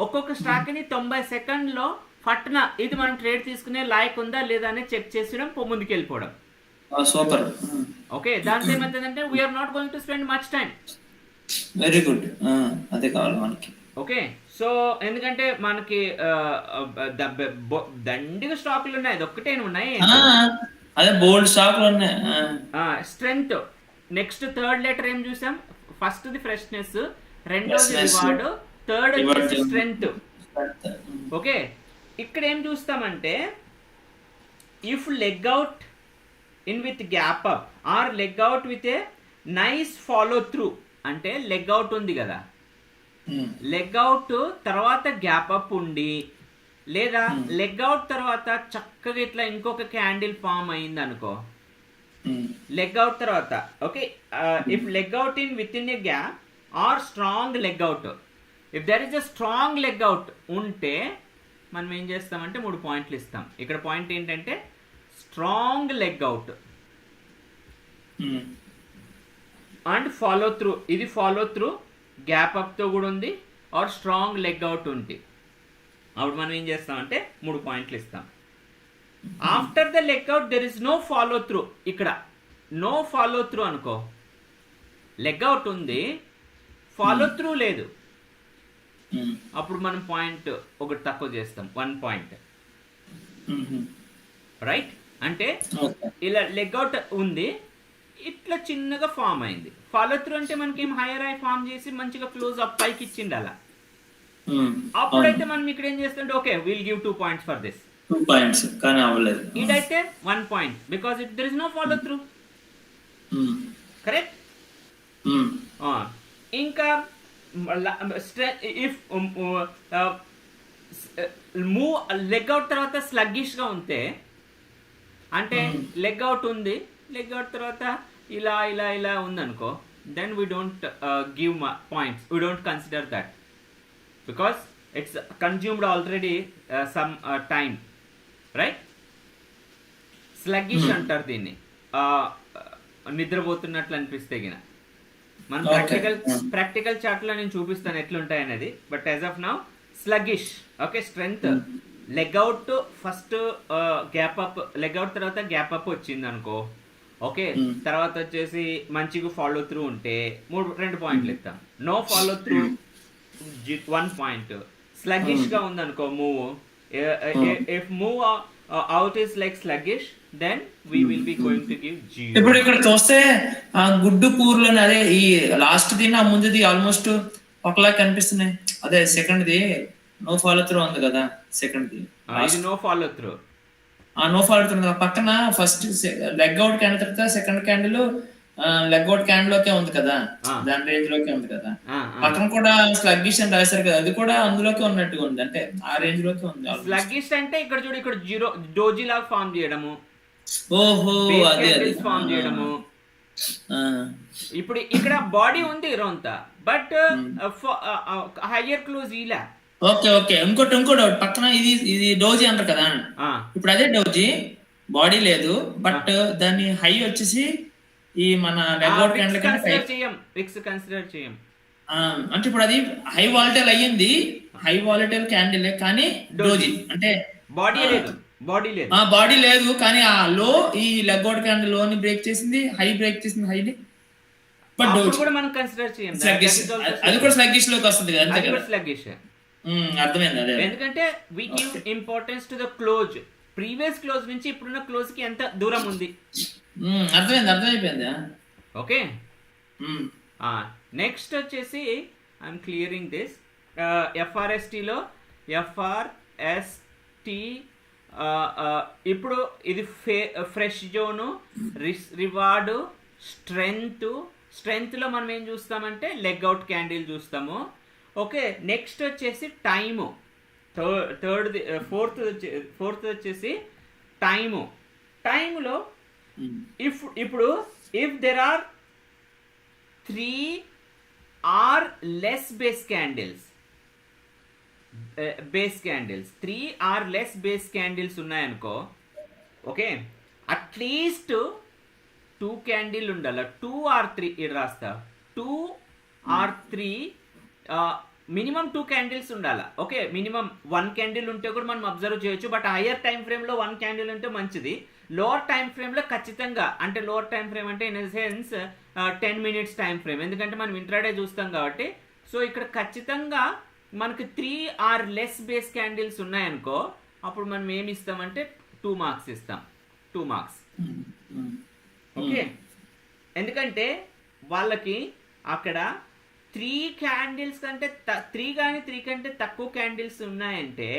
ఒక్కొక్క స్టాక్ని 90 సెకండ్లో పట్న ఇది మనం ట్రేడ్ తీసుకునే లాయక్ ఉందా లేదా అనేది చెక్ చేసడం, ముందుకు వెళ్ళిపోవడం. సూపర్. ఓకే, దాంతో ఏమవుతుందంటే we're not going to spend much time. Very good, అదే కావాలి మనకి. ఓకే, సో ఎందుకంటే మనకి దండిగా స్టాక్లు ఉన్నాయి, అది ఒక్కటే ఉన్నాయి. అదే బోల్డ్ స్టాక్లు ఉన్నాయి. స్ట్రెంగ్త్ నెక్స్ట్ థర్డ్ లెటర్ ఏం చూసాం? ఫస్ట్ ది ఫ్రెష్నెస్, రెండోది రివార్డ్, థర్డ్ వచ్చేసి స్ట్రెంగ్త్. ఓకే, ఇక్కడ ఏం చూస్తామంటే if leg out in with gap up or leg out with a nice follow through, అంటే లెగ్ అవుట్ ఉంది కదా, లెగ్ అవుట్ తర్వాత గ్యాప్ అప్ ఉండి, లేదా లెగ్ అవుట్ తర్వాత చక్కగా ఇట్లా ఇంకొక క్యాండిల్ ఫామ్ అయింది అనుకో, లెగ్ అవుట్ తర్వాత. Okay, if leg out in within a gap or strong leg out, if there is a strong leg out ఉంటే మనం ఏం చేస్తామంటే 3 పాయింట్లు ఇస్తాం. ఇక్కడ పాయింట్ ఏంటంటే strong leg out and follow through. ఇది ఫాలో త్రూ గ్యాప్ అప్తో కూడా ఉంది, ఆర్ స్ట్రాంగ్ లెగ్ అవుట్ ఉంది. అప్పుడు మనం ఏం చేస్తామంటే 3 పాయింట్లు ఇస్తాం. After the leg out there is no follow through. ఇక్కడ నో ఫాలో త్రూ అనుకో, లెగ్ అవుట్ ఉంది, ఫాలో త్రూ లేదు, అప్పుడు మనం పాయింట్ ఒకటి తక్కువ చేస్తాం, 1 పాయింట్. రైట్, అంటే ఇలా లెగ్ అవుట్ ఉంది, ఇట్లా చిన్నగా ఫామ్ అయింది. ఫాలో త్రూ అంటే మనకి ఏం హైయర్ ఐ ఫామ్ చేసి మంచిగా క్లోజ్ అప్ పైకి ఇచ్చింది అలా. అప్పుడైతే మనం ఇక్కడ ఏం చేస్తుంటే okay will give 2 points for this. 2 points కానీ అవ్వలేదు. ఇదైతే 1 point because it there is no follow through. Correct. ఇంకా ఇఫ్ మూవ్ లెగ్ అవుట్ తర్వాత స్లగ్గిష్ గా ఉంటే, అంటే లెగ్ అవుట్ ఉంది, లెగ్ అవుట్ తర్వాత ఇలా ఇలా ఇలా ఉందనుకో, then we don't give points, we don't consider that because it's consumed already some time, right? Sluggish అంటారు దీన్ని, నిద్రపోతున్నట్లు అనిపిస్తే గిన. మన ప్రాక్టికల్ చార్ట్లో నేను చూపిస్తాను ఎట్లుంటాయి అనేది, but as of now sluggish. Okay, strength leg out first gap up, leg out తర్వాత గ్యాప్ అప్ వచ్చింది అనుకో, ఓకే, తర్వాత వచ్చేసి మంచిగా ఫాలో త్రూ ఉంటే 2 పాయింట్లు ఇస్తాం. No follow through 1 point. Sluggish గా ఉందనుకో move, if move out is like sluggish then we will be going to give 0. ఇప్పుడు ఇక్కడ చూస్తే ఆ గుడ్డు కూరలోనే అదే ఈ లాస్ట్ ది నా ముందుది ఆల్మోస్ట్ ఒకలా కనిపిస్తున్నాయి. అదే second the no follow through ఉంది కదా, సెకండ్ ది ఇది no follow through. No follow through పక్కన ఫస్ట్ లెగ్ అవుట్ క్యాండిల్ తర్వాత second candle leg out candle లోకే ఉంది కదా, దాని రేంజ్ లోకే ఉంది కదా. పక్కన కూడా స్లగ్గిష్ అని రాశారు కదా, అది కూడా అందులోకే ఉన్నట్టుగా ఉంది, అంటే ఆ రేంజ్ లోకే ఉంది. స్లగ్గిష్ అంటే ఇక్కడ చూడు, ఇక్కడ జీరో డోజీ లాగా ఫామ్ చేయడము, ఓహో అదే ఫామ్ చేయడము. ఇప్పుడు ఇక్కడ బాడీ ఉంది ఇరోంతా, బట్ హైయర్ క్లోజ్ ఇలా. ఓకే ఓకే, ఇంకోటి పక్కన ఇది డోజీ అంటారు కదా, ఇప్పుడు అదే డోజీ బాడీ లేదు, బట్ దాని హై వచ్చేసి ఈ మన లెగ్అవుట్ క్యాండిల్ కన్సిడర్ చేయం. అంటే ఇప్పుడు అది హై వాలటైల్ అయ్యింది, హై వాలటైల్ క్యాండిల్ కానీ డోజీ అంటే బాడీ లేదు, బాడీ లేదు కానీ ఆ లో ఈ లెగ్అవుట్ క్యాండిల్ లోని బ్రేక్ చేసింది, హై బ్రేక్ చేసింది హైని, బట్ డోజీ కూడా మనం కన్సిడర్ చేయం. అది కూడా స్లగ్గిష్ లోకి వస్తుంది కదా, అంతే కదా. స్లగ్గిష్ అర్థమైంది. అదే ఎందుకంటే we give importance to the close. Previous close నుంచి ఇప్పుడున్న క్లోజ్ కి ఎంత దూరం ఉంది. అర్థమైపోయింది. ఓకే, నెక్స్ట్ వచ్చేసి ఐఎమ్ క్లియరింగ్ దిస్. ఎఫ్ఆర్ఎస్టీలో ఎఫ్ఆర్ఎస్టీ ఇప్పుడు ఇది ఫ్రెష్ జోను, రివార్డు, స్ట్రెంగ్త్లో మనం ఏం చూస్తామంటే లెగ్ అవుట్ క్యాండిల్ చూస్తాము. ఓకే, నెక్స్ట్ వచ్చేసి టైము, ఫోర్త్ వచ్చేసి టైములో ఇప్పుడు if there are 3 or less base candles 3 or less base candles ఉన్నాయనుకో, ఓకే, అట్లీస్ట్ 2 క్యాండిల్ ఉండాలి. 2 or 3 ఇది రాస్తా, 2 or 3 మినిమం 2 క్యాండిల్స్ ఉండాలి. ఓకే, మినిమం 1 క్యాండిల్ ఉంటే కూడా మనం అబ్జర్వ్ చేయొచ్చు. బట్ హయ్యర్ టైం ఫ్రేమ్లో 1 క్యాండిల్ ఉంటే మంచిది. లోవర్ టైం ఫ్రేమ్లో ఖచ్చితంగా, అంటే లోవర్ టైం ఫ్రేమ్ అంటే in sense 10 minutes time frame, ఎందుకంటే మనం ఇంట్రాడే చూస్తాం కాబట్టి. సో ఇక్కడ ఖచ్చితంగా మనకి 3 or less బేస్ క్యాండిల్స్ ఉన్నాయనుకో, అప్పుడు మనం ఏమి ఇస్తామంటే 2 marks ఇస్తాం. 2 marks. ఓకే, ఎందుకంటే వాళ్ళకి అక్కడ 3 క్యాండిల్స్ కంటే 3 కానీ 3 కంటే తక్కువ క్యాండిల్స్ ఉన్నాయంటే,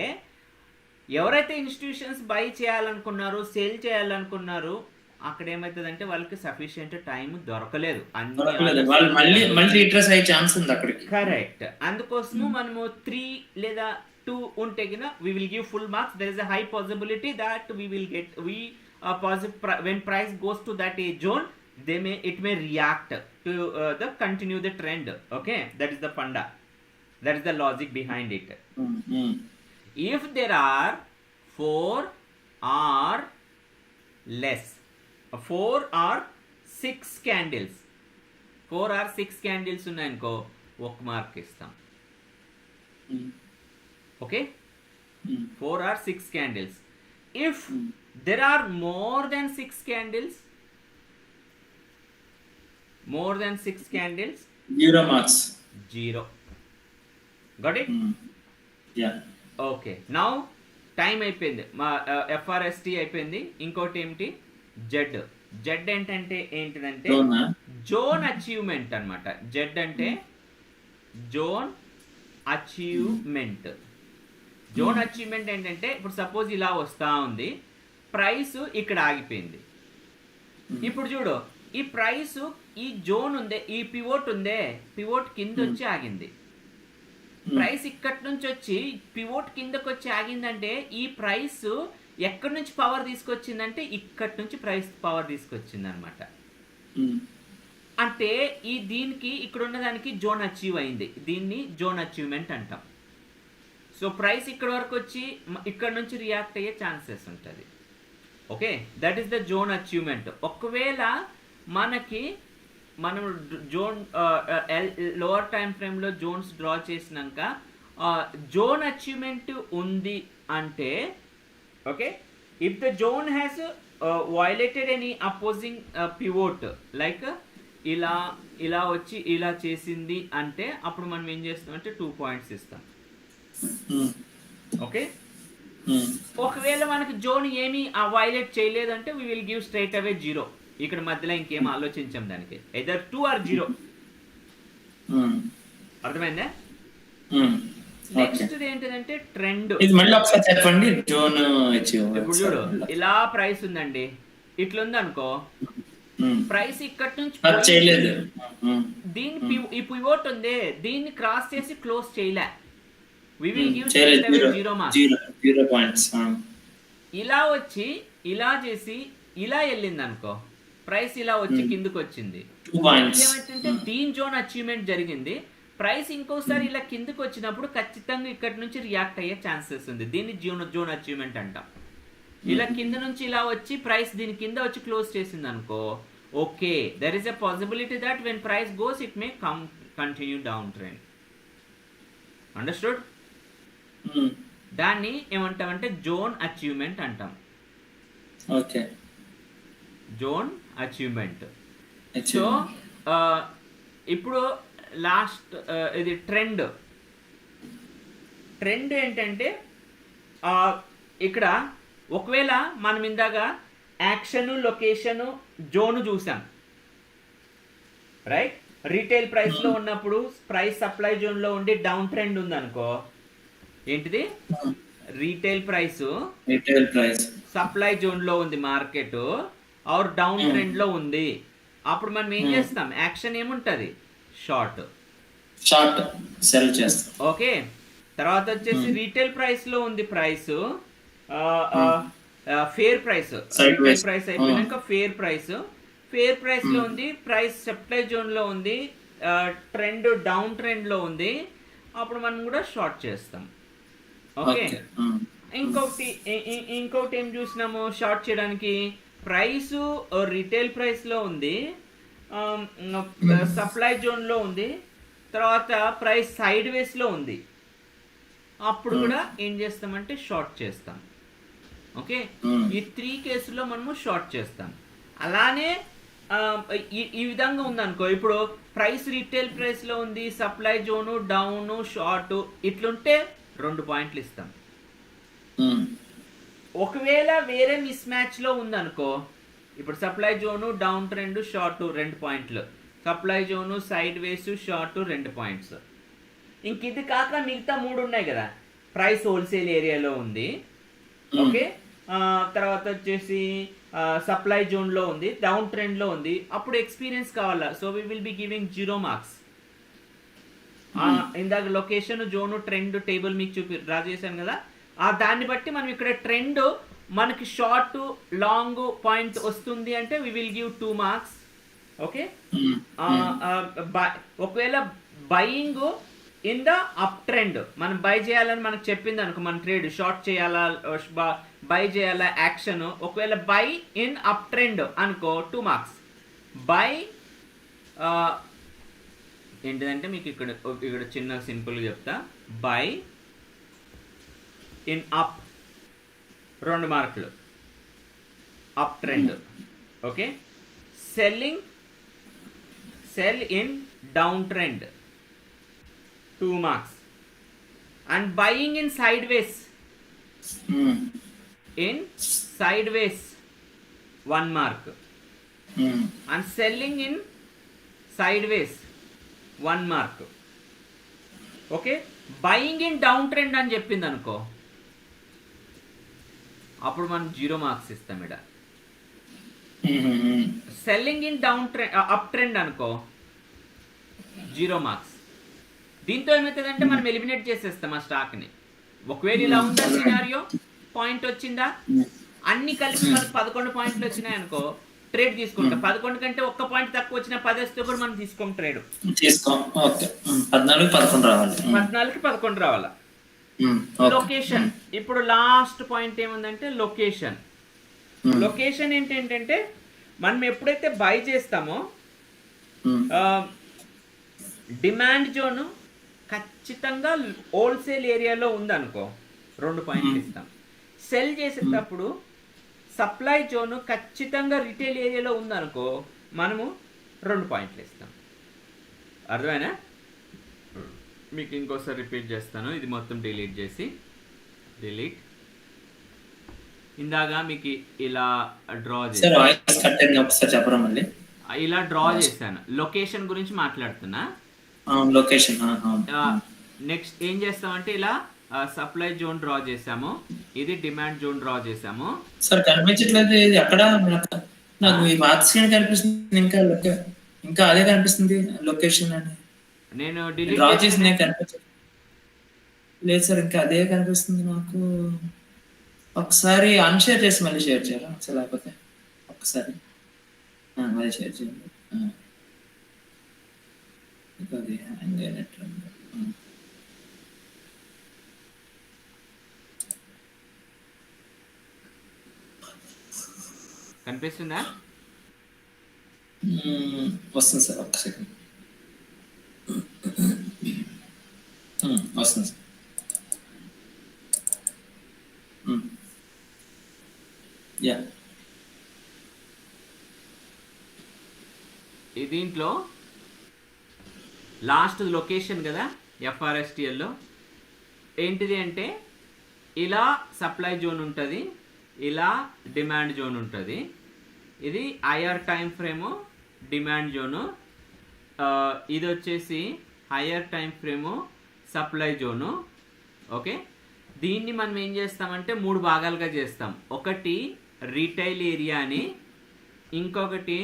ఎవరైతే ఇన్స్టిట్యూషన్స్ బై చేయాలనుకున్నారు, సేల్ చేయాలనుకున్నారు, అక్కడ ఏమవుతుందంటే వాళ్ళకి సఫిషియంట్ టైం దొరకలేదు. కరెక్ట్. అందుకోసము మనము 3 లేదా 2 ఉంటే గిన we will give full marks. There is a high possibility that we will get when price goes to that zone, it may react to the continue the trend. Okay, that is the funda, that is the logic behind it. If there are 4 or less, 4 or 6 candles, 4 or 6 candles ఉన్నాయనుకో, 1 mark ఇస్తాం. Okay, 4 or 6 candles. If there are more than 6 candles, 0 marks. 0. Got it? Yeah. Okay, now time అయిపోయింది, మా ఎఫ్ఆర్ఎస్టీ అయిపోయింది. ఇంకోటి ఏమిటి, Z ఏంటిదంటే zone achievement అనమాట. Z అంటే zone achievement. Zone achievement ఏంటంటే, ఇప్పుడు సపోజ్ ఇలా వస్తూ ఉంది, ప్రైస్ ఇక్కడ ఆగిపోయింది. ఇప్పుడు చూడు, ఈ ప్రైస్ ఈ జోన్ ఉందే, ఈ పివోట్ ఉందే, పివోట్ కింద వచ్చి ఆగింది. ప్రైస్ ఇక్కడి నుంచి వచ్చి పివోట్ కిందకి వచ్చి ఆగిందంటే, ఈ ప్రైస్ ఎక్కడి నుంచి పవర్ తీసుకొచ్చిందంటే ఇక్కడి నుంచి ప్రైస్ పవర్ తీసుకొచ్చింది అనమాట. అంటే దీనికి ఇక్కడ ఉన్నదానికి జోన్ అచీవ్ అయింది. దీన్ని జోన్ అచీవ్మెంట్ అంటాం. సో ప్రైస్ ఇక్కడ వరకు వచ్చి ఇక్కడ నుంచి రియాక్ట్ అయ్యే ఛాన్సెస్ ఉంటుంది. Okay, that is the zone achievement. ఒకవేళ మనం జోన్ లోవర్ టైం ఫ్రేమ్లో జోన్స్ డ్రా చేసినాక జోన్ అచీవ్మెంట్ ఉంది అంటే, okay, if the zone has violated any opposing pivot, like ఇలా వచ్చి ఇలా చేసింది అంటే, అప్పుడు మనం ఏం చేస్తామంటే 2 points ఇస్తాం. ఓకే, ఒకవేళ మనకి జోన్ ఏమీ వయలేట్ చేయలేదంటే we will give straight away 0. ఇక్కడ మధ్యలో ఇంకేం ఆలోచించాం దానికి, either 2 or 0. అర్థమైందా? నెక్స్ట్ ఏంటంటే ట్రెండ్. ఇప్పుడు చూడు, ఇలా ప్రైస్ ఉందండి, ఇట్లా ఉంది అనుకో, ప్రైస్ ఇక్కడ నుంచి దీని ఈ పివోట్ ఉంది, దీన్ని క్రాస్ చేసి క్లోజ్ చేయలే, we will give 0 marks. ఇలా వచ్చి ఇలా చేసి ఇలా వెళ్ళింది అనుకో, ప్రైస్ ఇలా వచ్చి కిందకి వచ్చింది, ఏమంటే దీని జోన్ అచీవ్మెంట్ జరిగింది. ప్రైస్ ఇంకోసారి ఇలా కిందకి వచ్చినప్పుడు ఖచ్చితంగా ఇక్కడ నుంచి రియాక్ట్ అయ్యే ఛాన్సెస్ ఉంది. దీన్ని జోన్ అచీవ్మెంట్ అంటాం. ఇలా కింద నుంచి ఇలా వచ్చి ప్రైస్ దీని కింద వచ్చి క్లోజ్ చేసింది అనుకో, okay, there is a possibility that when price goes it may continue down trend. Understood? దాన్ని ఏమంటామంటే జోన్ అచీవ్మెంట్ అంటాం. Okay, zone achievement. సో ఇప్పుడు లాస్ట్ ఇది ట్రెండ్. ట్రెండ్ ఏంటంటే ఇక్కడ ఒకవేళ మనం ఇందాక యాక్షను, లొకేషను, జోను చూసాం, రైట్? రీటైల్ ప్రైస్లో ఉన్నప్పుడు ప్రైస్ సప్లై జోన్లో ఉండి డౌన్ ట్రెండ్ ఉందనుకో, ఏంటిది రీటైల్ ప్రైస్ సప్లై జోన్లో ఉంది మార్కెట్, ఆర్ డౌన్ ట్రెండ్లో ఉంది, అప్పుడు మనం ఏం చేస్తాం? యాక్షన్ ఏముంటుంది? షార్ట్ సెల్ చేస్తాం. ఓకే. తర్వాత వచ్చేసి రీటైల్ ప్రైస్లో ఉంది price, fair price, retail price అయిపోయినాక ఫేర్ ప్రైస్లో ఉంది, ప్రైస్ సప్లై జోన్లో ఉంది, ట్రెండ్ డౌన్ ట్రెండ్లో ఉంది, అప్పుడు మనం కూడా షార్ట్ చేస్తాం. ఓకే. ఇంకొకటి ఏం చూసినాము షార్ట్ చేయడానికి? ప్రైస్ రీటైల్ ప్రైస్లో ఉంది, సప్లై జోన్లో ఉంది, తర్వాత ప్రైస్ సైడ్ వేస్లో ఉంది, అప్పుడు కూడా ఏం చేస్తామంటే షార్ట్ చేస్తాం. ఓకే. ఈ 3 కేసుల్లో మనము షార్ట్ చేస్తాం. అలానే ఈ విధంగా ఉందనుకో, ఇప్పుడు ప్రైస్ రీటైల్ ప్రైస్లో ఉంది, సప్లై జోను డౌను షార్ట్, ఇట్లుంటే 2 పాయింట్లు ఇస్తాం. ఒకవేళ వేరే మిస్ మ్యాచ్లో ఉందనుకో, ఇప్పుడు supply zone down trend short 2 పాయింట్లు, సప్లై జోను సైడ్ వేస్ షార్ట్ 2 పాయింట్స్. ఇంక ఇది కాక మిగతా 3 ఉన్నాయి కదా, ప్రైస్ హోల్సేల్ ఏరియాలో ఉంది, ఓకే, తర్వాత వచ్చేసి సప్లై జోన్లో ఉంది, డౌన్ ట్రెండ్లో ఉంది, అప్పుడు ఎక్స్పీరియన్స్ కావాలా, so we will be giving 0 marks. ఇందాక లొకేషన్, జోను, ట్రెండ్ టేబుల్ మీకు డ్రా చేశాను కదా, దాన్ని బట్టి మనం ఇక్కడ ట్రెండ్ మనకి షార్ట్ లాంగ్ పాయింట్ వస్తుంది అంటే we will give 2 marks. Okay. ఒకవేళ buying in the up trend, మనం బై చేయాలని మనకు చెప్పింది అనుకో, మన ట్రేడ్ షార్ట్ చేయాలా బై చేయాలా యాక్షన్, ఒకవేళ బై ఇన్ అప్ ట్రెండ్ అనుకో 2 మార్క్స్. బై ఏంటిదంటే మీకు ఇక్కడ చిన్న సింపుల్గా చెప్తా, బై ఇన్ అప్ 2 మార్కులు, up trend. Okay. Cell in down trend 2 marks, and buying in side ways, in side ways 1 mark, and selling in side ways 1 mark. Okay. Buying in down trend అని చెప్పింది అనుకో, అప్పుడు మనం 0 marks ఇస్తాం. ఇక్కడ selling in down trend up trend అనుకో 0 marks. దీంతో ఏమవుతుందంటే మనం ఎలిమినేట్ చేసేస్తాం ఆ స్టాక్ని. ఒకవేళ ఇలా ఉందా సినారియో, పాయింట్ వచ్చిందా, అన్ని కలిపి మనకు 11 పాయింట్లు వచ్చినాయి అనుకో, ట్రేడ్ తీసుకుంటాం. 11 కంటే 1 పాయింట్ తక్కువ వచ్చిన 10 వస్తే కూడా మనం తీసుకోం ట్రేడ్. 14కి 11 రావాలా. లొకేషన్, ఇప్పుడు లాస్ట్ పాయింట్ ఏముందంటే లొకేషన్. లొకేషన్ ఏంటంటే మనం ఎప్పుడైతే బై చేస్తామో డిమాండ్ జోన్ ఖచ్చితంగా హోల్సేల్ ఏరియాలో ఉందనుకో 2 పాయింట్లు ఇస్తాం. సెల్ చేసేటప్పుడు సప్లై జోన్ ఖచ్చితంగా రిటైల్ ఏరియాలో ఉందనుకో మనము 2 పాయింట్లు ఇస్తాం. అర్థమైనా? మీకు ఇంకోసారి రిపీట్ చేస్తాను, ఇది మొత్తం డిలీట్ చేసి, డిలీట్. ఇందాక మీకు ఇలా డ్రా చేశాను, ఇలా డ్రా చేశాను. లొకేషన్ గురించి మాట్లాడుతున్నా. లొకేషన్ నెక్స్ట్ ఏం చేస్తామంటే ఇలా సప్లై జోన్ డ్రా చేసాము, ఇది డిమాండ్ జోన్ డ్రా చేసాము. సార్ కనిపించట్లేదు ఇది అక్కడ, నాకు ఈ మార్క్స్ కనిపిస్తుంది, ఇంకా అదే కనిపిస్తుంది లొకేషన్ అని. నేను డ్రా చేసి నేను కనిపించలేదు. లేదు సార్, ఇంకా అదే కనిపిస్తుంది నాకు. ఒకసారి అన్షేర్ చేసి మళ్ళీ షేర్ చేయాలా ఒకసారి, లేకపోతే ఒకసారి మళ్ళీ షేర్ చేయండి. అది హ్యాంగ్ అయినట్లుంది. కనిపిస్తుందా? వస్తుంది సార్, ఒక్క సెకండ్ వస్తుంది సార్. యా, దీంట్లో లాస్ట్ లొకేషన్ కదా ఎఫ్ఆర్ఎస్టిఎల్లో, ఏంటిది అంటే ఇలా సప్లై జోన్ ఉంటుంది, ఇలా డిమాండ్ జోన్ ఉంటుంది. ఇది IR time frame, demand zone. ఇది వచ్చేసి higher time frame, supply zone. Okay, దీన్ని మనం ఏం చేస్తామంటే 3 భాగాలుగా చేస్తాం. ఒకటి రీటైల్ ఏరియా అని, ఇంకొకటి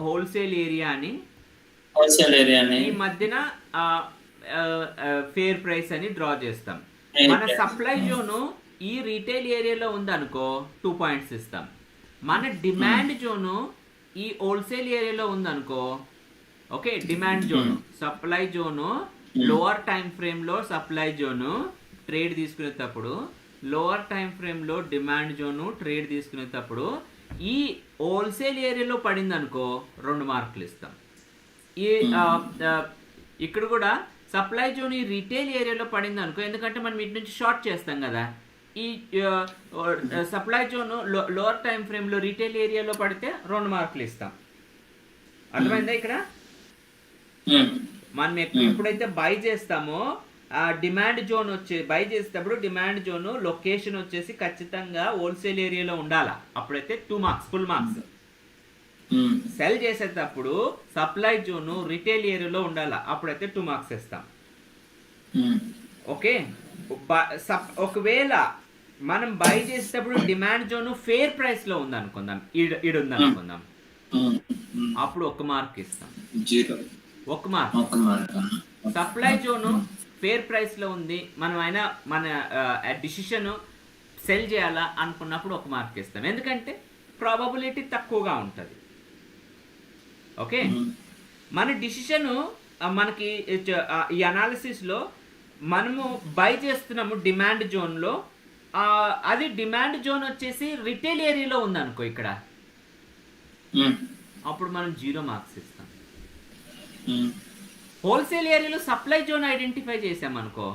హోల్సేల్ ఏరియా అని, ఈ మధ్యన ఫేర్ ప్రైస్ అని డ్రా చేస్తాం. మన సప్లై జోను ఈ రీటైల్ ఏరియాలో ఉందనుకో 2 పాయింట్స్ ఇస్తాం. మన డిమాండ్ జోను ఈ హోల్సేల్ ఏరియాలో ఉందనుకో, okay, demand zone, supply zone lower time frame లో సప్లై జోను ట్రేడ్ తీసుకునేటప్పుడు, లోవర్ టైం ఫ్రేమ్ లో డిమాండ్ జోను ట్రేడ్ తీసుకునేటప్పుడు ఈ హోల్సేల్ ఏరియాలో పడింది అనుకో 2 మార్కులు ఇస్తాం. ఈ ఇక్కడ కూడా సప్లై జోన్ ఈ రిటైల్ ఏరియాలో పడింది అనుకో, ఎందుకంటే మనం ఇటు నుంచి షార్ట్ చేస్తాం కదా. ఈ supply zone lower time frame లో రిటైల్ ఏరియాలో పడితే 2 మార్కులు ఇస్తాం. అర్థమైందా? ఇక్కడ మనం ఎప్పుడైతే బై చేస్తామో ఆ డిమాండ్ జోన్ బై చేసేటప్పుడు డిమాండ్ జోన్ లొకేషన్ వచ్చేసి ఖచ్చితంగా హోల్సేల్ ఏరియాలో ఉండాలా, అప్పుడైతే 2 మార్క్స్ ఫుల్ మార్క్స్. సెల్ చేసేటప్పుడు సప్లై జోన్ రిటైల్ ఏరియాలో ఉండాలా, అప్పుడైతే 2 మార్క్స్ ఇస్తాం. ఓకే, ఒకవేళ మనం బై చేసేటప్పుడు డిమాండ్ జోన్ ఫేర్ ప్రైస్ లో ఉంది అనుకుందాం, ఈడు ఉంది అనుకుందాం, అప్పుడు 1 మార్క్ ఇస్తాం. 1 mark. Supply zone fair price లో ఉంది, మనం అయినా మన డిసిషన్ సెల్ చేయాలా అనుకున్నప్పుడు 1 మార్క్ ఇస్తాం, ఎందుకంటే ప్రాబబిలిటీ తక్కువగా ఉంటుంది. ఓకే, మన డిసిషన్ మనకి ఈ అనాలిసిస్లో మనము బై చేస్తున్నాము డిమాండ్ జోన్లో, అది డిమాండ్ జోన్ వచ్చేసి రిటైల్ ఏరియాలో ఉందనుకో ఇక్కడ, అప్పుడు మనం 0 మార్క్స్ ఇస్తాం. హోల్సేల్ ఏరియాలో సప్లై జోన్ ఐడెంటిఫై చేసామనుకో,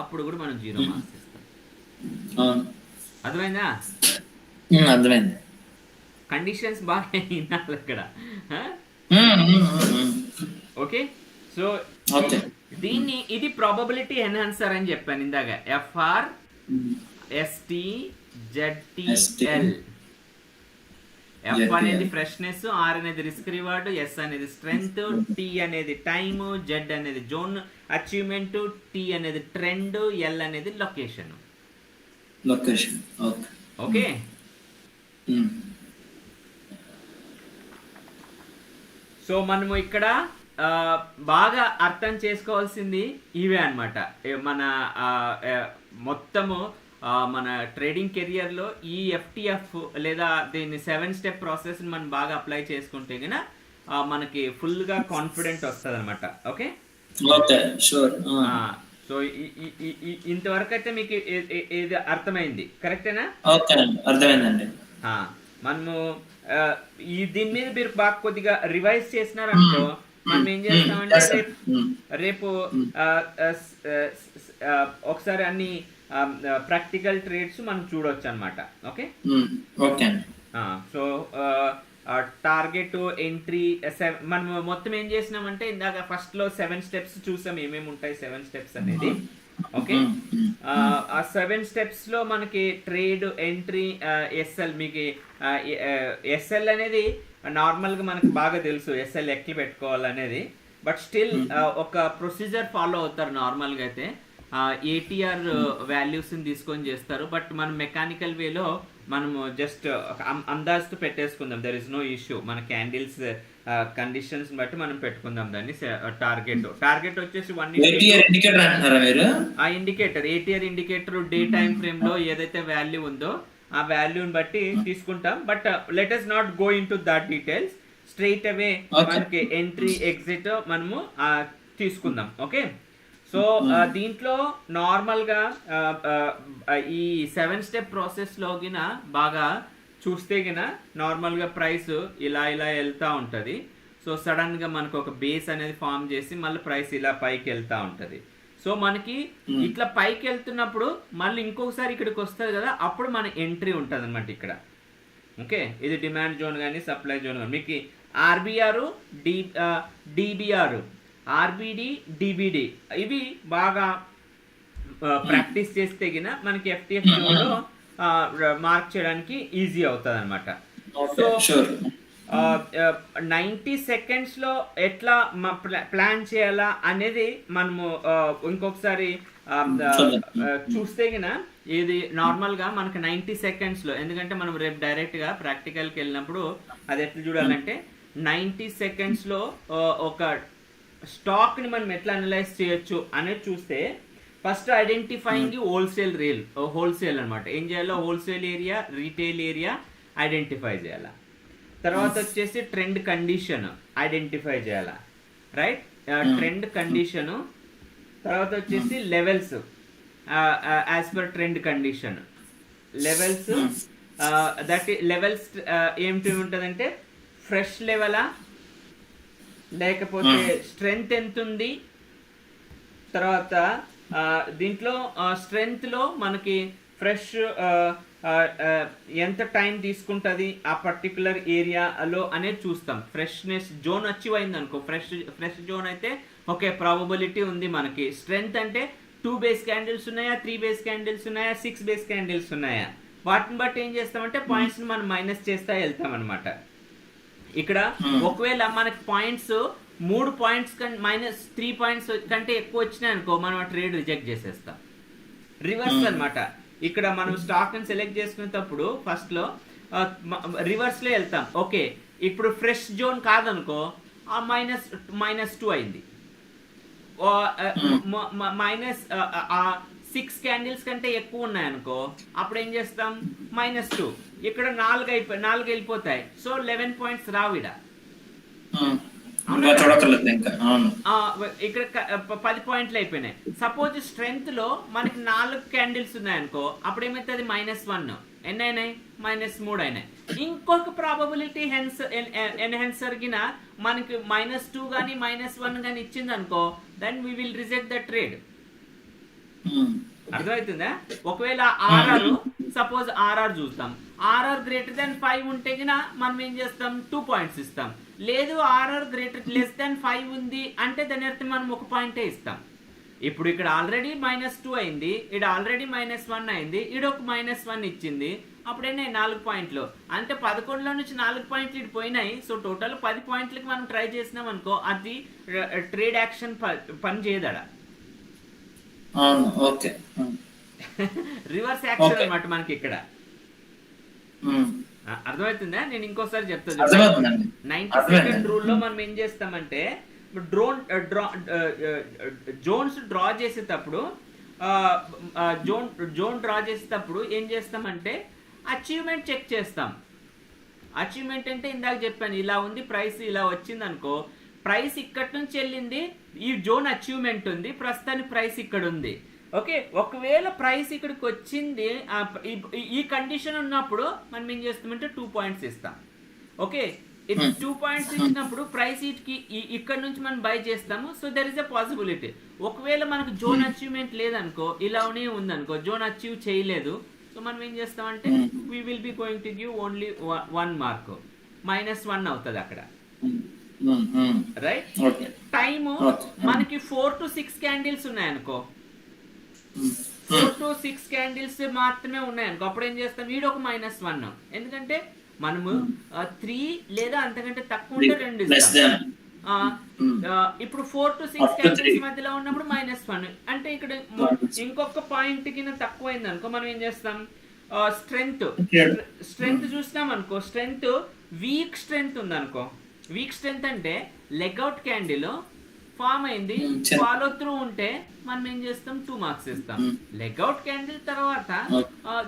అప్పుడు కూడా మనం 0 మార్క్స్ ఇస్తాం. అర్థమైందా? అర్థమైంది. కండిషన్స్ బాగా వినాలి ఇక్కడ. ఓకే, సో దీన్ని ఇది ప్రాబబిలిటీ ఎన్హాన్సర్ అని చెప్పాను ఇందాక. FR ST ZTL. ఎఫ్ అనేది ఫ్రెష్నెస్, ఆర్ అనేది రిస్క్ రివార్డ్, ఎస్ అనేది స్ట్రెంగ్త్, టీ అనేది టైమ్, జెడ్ అనేది జోన్ అచీవ్మెంట్, టీ అనేది ట్రెండ్, ఎల్ అనేది లొకేషన్. ఓకే, సో మనము ఇక్కడ బాగా అర్థం చేసుకోవాల్సింది ఇవే అన్నమాట. మన మొత్తము మన ట్రేడింగ్ కెరియర్లో ఈ ఎఫ్టిఎఫ్ లేదా దీన్ని 7 స్టెప్ ప్రాసెస్ మనం బాగా అప్లై చేసుకుంటే కనుక మనకి ఫుల్గా కాన్ఫిడెంట్ వస్తుంది అనమాట. ఓకే, సో ఇంతవరకు అయితే మీకు ఇది అర్థమైంది, కరెక్టేనా? అర్థమైందండి. మనము దీని మీద మీరు బాగా కొద్దిగా రివైజ్ చేసినారనుకో, మనం ఏం చేస్తామంటే రేపు ఒకసారి అన్ని ప్రాక్టికల్ ట్రేడ్స్ మనం చూడొచ్చు అనమాట. ఓకే, సో టార్గెట్ ఎంట్రీ మనం మొత్తం ఏం చేసినామంటే ఇందాక ఫస్ట్ లో 7 స్టెప్స్ చూసాం, ఏమేమి ఉంటాయి 7 స్టెప్స్ అనేది. ఓకే, ఆ 7 స్టెప్స్ లో మనకి ట్రేడ్, ఎంట్రీ, ఎస్ఎల్. మీకు ఎస్ఎల్ అనేది నార్మల్ గా మనకు బాగా తెలుసు, ఎస్ఎల్ ఎక్కి పెట్టుకోవాలనేది. బట్ స్టిల్ ఒక ప్రొసీజర్ ఫాలో అవుతారు నార్మల్ గా అయితే. ఏటీఆర్ వాల్యూస్ తీసుకొని చేస్తారు, బట్ మనం మెకానికల్ వేలో మనము జస్ట్ అందాజుతో పెట్టేసుకుందాం. There is no issue. మన క్యాండిల్స్ కండిషన్స్ బట్టి మనం పెట్టుకుందాం దాన్ని. టార్గెట్ వచ్చేసి 1 indicator, ATR indicator day time frame లో ఏదైతే వాల్యూ ఉందో ఆ వాల్యూని బట్టి తీసుకుంటాం. But let us not go in to that details. Straight away మనకి ఎంట్రీ ఎగ్జిట్ మనము తీసుకుందాం. ఓకే, సో దీంట్లో నార్మల్గా ఈ 7 స్టెప్ ప్రాసెస్లో గిన బాగా చూస్తే గిన నార్మల్గా ప్రైస్ ఇలా వెళ్తూ ఉంటుంది. సో సడన్గా మనకు ఒక బేస్ అనేది ఫామ్ చేసి మళ్ళీ ప్రైస్ ఇలా పైకి వెళ్తూ ఉంటుంది. సో మనకి ఇట్లా పైకి వెళ్తున్నప్పుడు మళ్ళీ ఇంకొకసారి ఇక్కడికి వస్తుంది కదా, అప్పుడు మన ఎంట్రీ ఉంటుంది అనమాట ఇక్కడ. ఓకే, ఇది డిమాండ్ జోన్ కానీ సప్లై జోన్ కానీ. మీకు ఆర్బిఆర్, డిబిఆర్, ఆర్బిడి, డిబిడి ఇవి బాగా ప్రాక్టీస్ చేస్తే గిన మనకి ఎఫ్టిఎఫ్లో మార్క్ చేయడానికి ఈజీ అవుతుంది అనమాట. సో 90 సెకండ్స్లో ఎట్లా ప్లాన్ చేయాలా అనేది మనము ఇంకొకసారి చూస్తే గిన ఇది నార్మల్గా మనకి 90 సెకండ్స్లో, ఎందుకంటే మనం రేపు డైరెక్ట్గా ప్రాక్టికల్కి వెళ్ళినప్పుడు అది ఎట్లా చూడాలంటే 90 సెకండ్స్లో ఒక స్టాక్ని మనం ఎట్లా అనలైజ్ చేయొచ్చు అనేది చూస్తే ఫస్ట్ ఐడెంటిఫైయింగ్ హోల్సేల్ అనమాట. ఏం చేయాలో wholesale area, retail area identify చేయాలా. తర్వాత వచ్చేసి ట్రెండ్ కండిషన్ ఐడెంటిఫై చేయాలా, రైట్? ట్రెండ్ కండిషను, తర్వాత వచ్చేసి levels as per trend condition. Levels that levels ఏమిటి ఉంటుందంటే ఫ్రెష్ లెవెలా, లేకపోతే స్ట్రెంగ్త్ ఎంత ఉంది, తర్వాత దీంట్లో స్ట్రెంగ్త్లో మనకి ఫ్రెష్ ఎంత టైం తీసుకుంటుంది ఆ పర్టికులర్ ఏరియాలో అనేది చూస్తాం. ఫ్రెష్నెస్ జోన్ అచీవ్ అయింది అనుకో, ఫ్రెష్ జోన్ అయితే ఓకే ప్రాబబిలిటీ ఉంది మనకి. స్ట్రెంగ్త్ అంటే 2 బేస్ క్యాండిల్స్ ఉన్నాయా, 3 బేస్ క్యాండిల్స్ ఉన్నాయా, 6 బేస్ క్యాండిల్స్ ఉన్నాయా, వాటిని బట్టి ఏం చేస్తామంటే పాయింట్స్ని మనం మైనస్ చేస్తా వెళ్తాం అనమాట. ఇక్కడ ఒకవేళ మనకి పాయింట్స్ 3 పాయింట్స్ మైనస్ 3 పాయింట్స్ కంటే ఎక్కువ వచ్చినాయి అనుకో, మనం ఆ ట్రేడ్ రిజెక్ట్ చేసేస్తాం. రివర్స్ అనమాట. ఇక్కడ మనం స్టాక్ ని సెలెక్ట్ చేసుకునేటప్పుడు ఫస్ట్ లో రివర్స్ లో వెళ్తాం. ఓకే, ఇప్పుడు ఫ్రెష్ జోన్ కాదనుకో, -2 అయింది, -6 క్యాండిల్స్ కంటే ఎక్కువ ఉన్నాయనుకో, అప్పుడు ఏం చేస్తాం -2. ఇక్కడ 4 వెళ్ళిపోతాయి, సో 11 పాయింట్స్ రావిడ. ఇక్కడ 10 పాయింట్లు అయిపోయినాయి. సపోజ్ స్ట్రెంగ్త్ లో మనకి 4 క్యాండిల్స్ ఉన్నాయనుకో, అప్పుడు ఏమైతుంది -1. ఎన్ని అయినాయి? -3 అయినాయి. ఇంకొక ప్రాబబిలిటీ ఎన్హాన్సర్ గిన మనకి -2 కానీ -1 కానీ ఇచ్చింది అనుకో, then we will reject the trade. అర్థమవుతుందా? ఒకవేళ సపోజ్ ఆర్ఆర్ చూస్తాం, ఆర్ఆర్ గ్రేటర్ దాన్ 5 ఉంటే గిన మనం ఏం చేస్తాం 2 పాయింట్స్ ఇస్తాం. లేదు ఆర్ఆర్ లెస్ దాన్ 5 ఉంది అంటే దాని అర్థం మనం 1 పాయింటే ఇస్తాం. ఇప్పుడు ఇక్కడ ఆల్రెడీ -2 అయింది, ఇక్కడ ఆల్రెడీ -1 అయింది, ఇక్కడ ఒక -1 ఇచ్చింది, అప్పుడైనా 4 పాయింట్లు అంటే 11లో నుంచి 4 పాయింట్లు ఇటు పోయినాయి. సో టోటల్ 10 పాయింట్లకి మనం ట్రై చేసినాం అనుకో, అది ట్రేడ్ యాక్షన్ పని చేయదడ. రివర్స్ యాక్షన్ అనమాట మనకి ఇక్కడ. అర్థమవుతుందా? నేను ఇంకోసారి చెప్తాను. 90 సెకండ్ రూల్లో మనం ఏం చేస్తామంటే జోన్స్ డ్రా చేసేటప్పుడు జోన్ డ్రా చేసేటప్పుడు ఏం చేస్తామంటే అచీవ్మెంట్ చెక్ చేస్తాం. అచీవ్మెంట్ అంటే ఇందాక చెప్పాను, ఇలా ఉంది ప్రైస్, ఇలా వచ్చింది అనుకో, ప్రైస్ ఇక్కడి నుంచి వెళ్ళింది, ఈ జోన్ అచీవ్మెంట్ ఉంది, ప్రస్తుతానికి ప్రైస్ ఇక్కడ ఉంది. ఓకే, ఒకవేళ ప్రైస్ ఇక్కడికి వచ్చింది, ఈ కండిషన్ ఉన్నప్పుడు మనం ఏం చేస్తామంటే 2 పాయింట్స్ ఇస్తాం. ఓకే, 2 పాయింట్స్ ఇచ్చినప్పుడు ప్రైస్ ఇక్కడ నుంచి మనం బై చేస్తాము. So there is a possibility. ఒకవేళ మనకు జోన్ అచీవ్మెంట్ లేదనుకో, ఇలానే ఉందనుకో, జోన్ అచీవ్ చేయలేదు, సో మనం ఏం చేస్తామంటే we will be going to give only 1 mark, -1 అవుతుంది అక్కడ. రైట్? టైము మనకి 4 to 6 క్యాండిల్స్ ఉన్నాయనుకో, 4 to 6 క్యాండిల్స్ మాత్రమే ఉన్నాయనుకో, అప్పుడు ఏం చేస్తాం వీడు ఒక -1. ఎందుకంటే మనము 3 లేదా అంతకంటే తక్కువ ఉంటే 2 ఇస్తాం. ఇప్పుడు 4 to 6 క్యాండిల్స్ మధ్యలో ఉన్నప్పుడు -1 అంటే ఇక్కడ ఇంకొక పాయింట్ కింద తక్కువ అయింది అనుకో, మనం ఏం చేస్తాం స్ట్రెంగ్త్ చూసినాం అనుకో, స్ట్రెంగ్త్ వీక్ స్ట్రెంగ్త్ ఉంది అనుకో. వీక్ స్ట్రెంగ్త్ అంటే లెగ్అవుట్ క్యాండిల్ ఫామ్ అయింది, ఫాలో త్రూ ఉంటే మనం ఏం చేస్తాం 2 మార్క్స్ ఇస్తాం. లెగ్అవుట్ క్యాండిల్ తర్వాత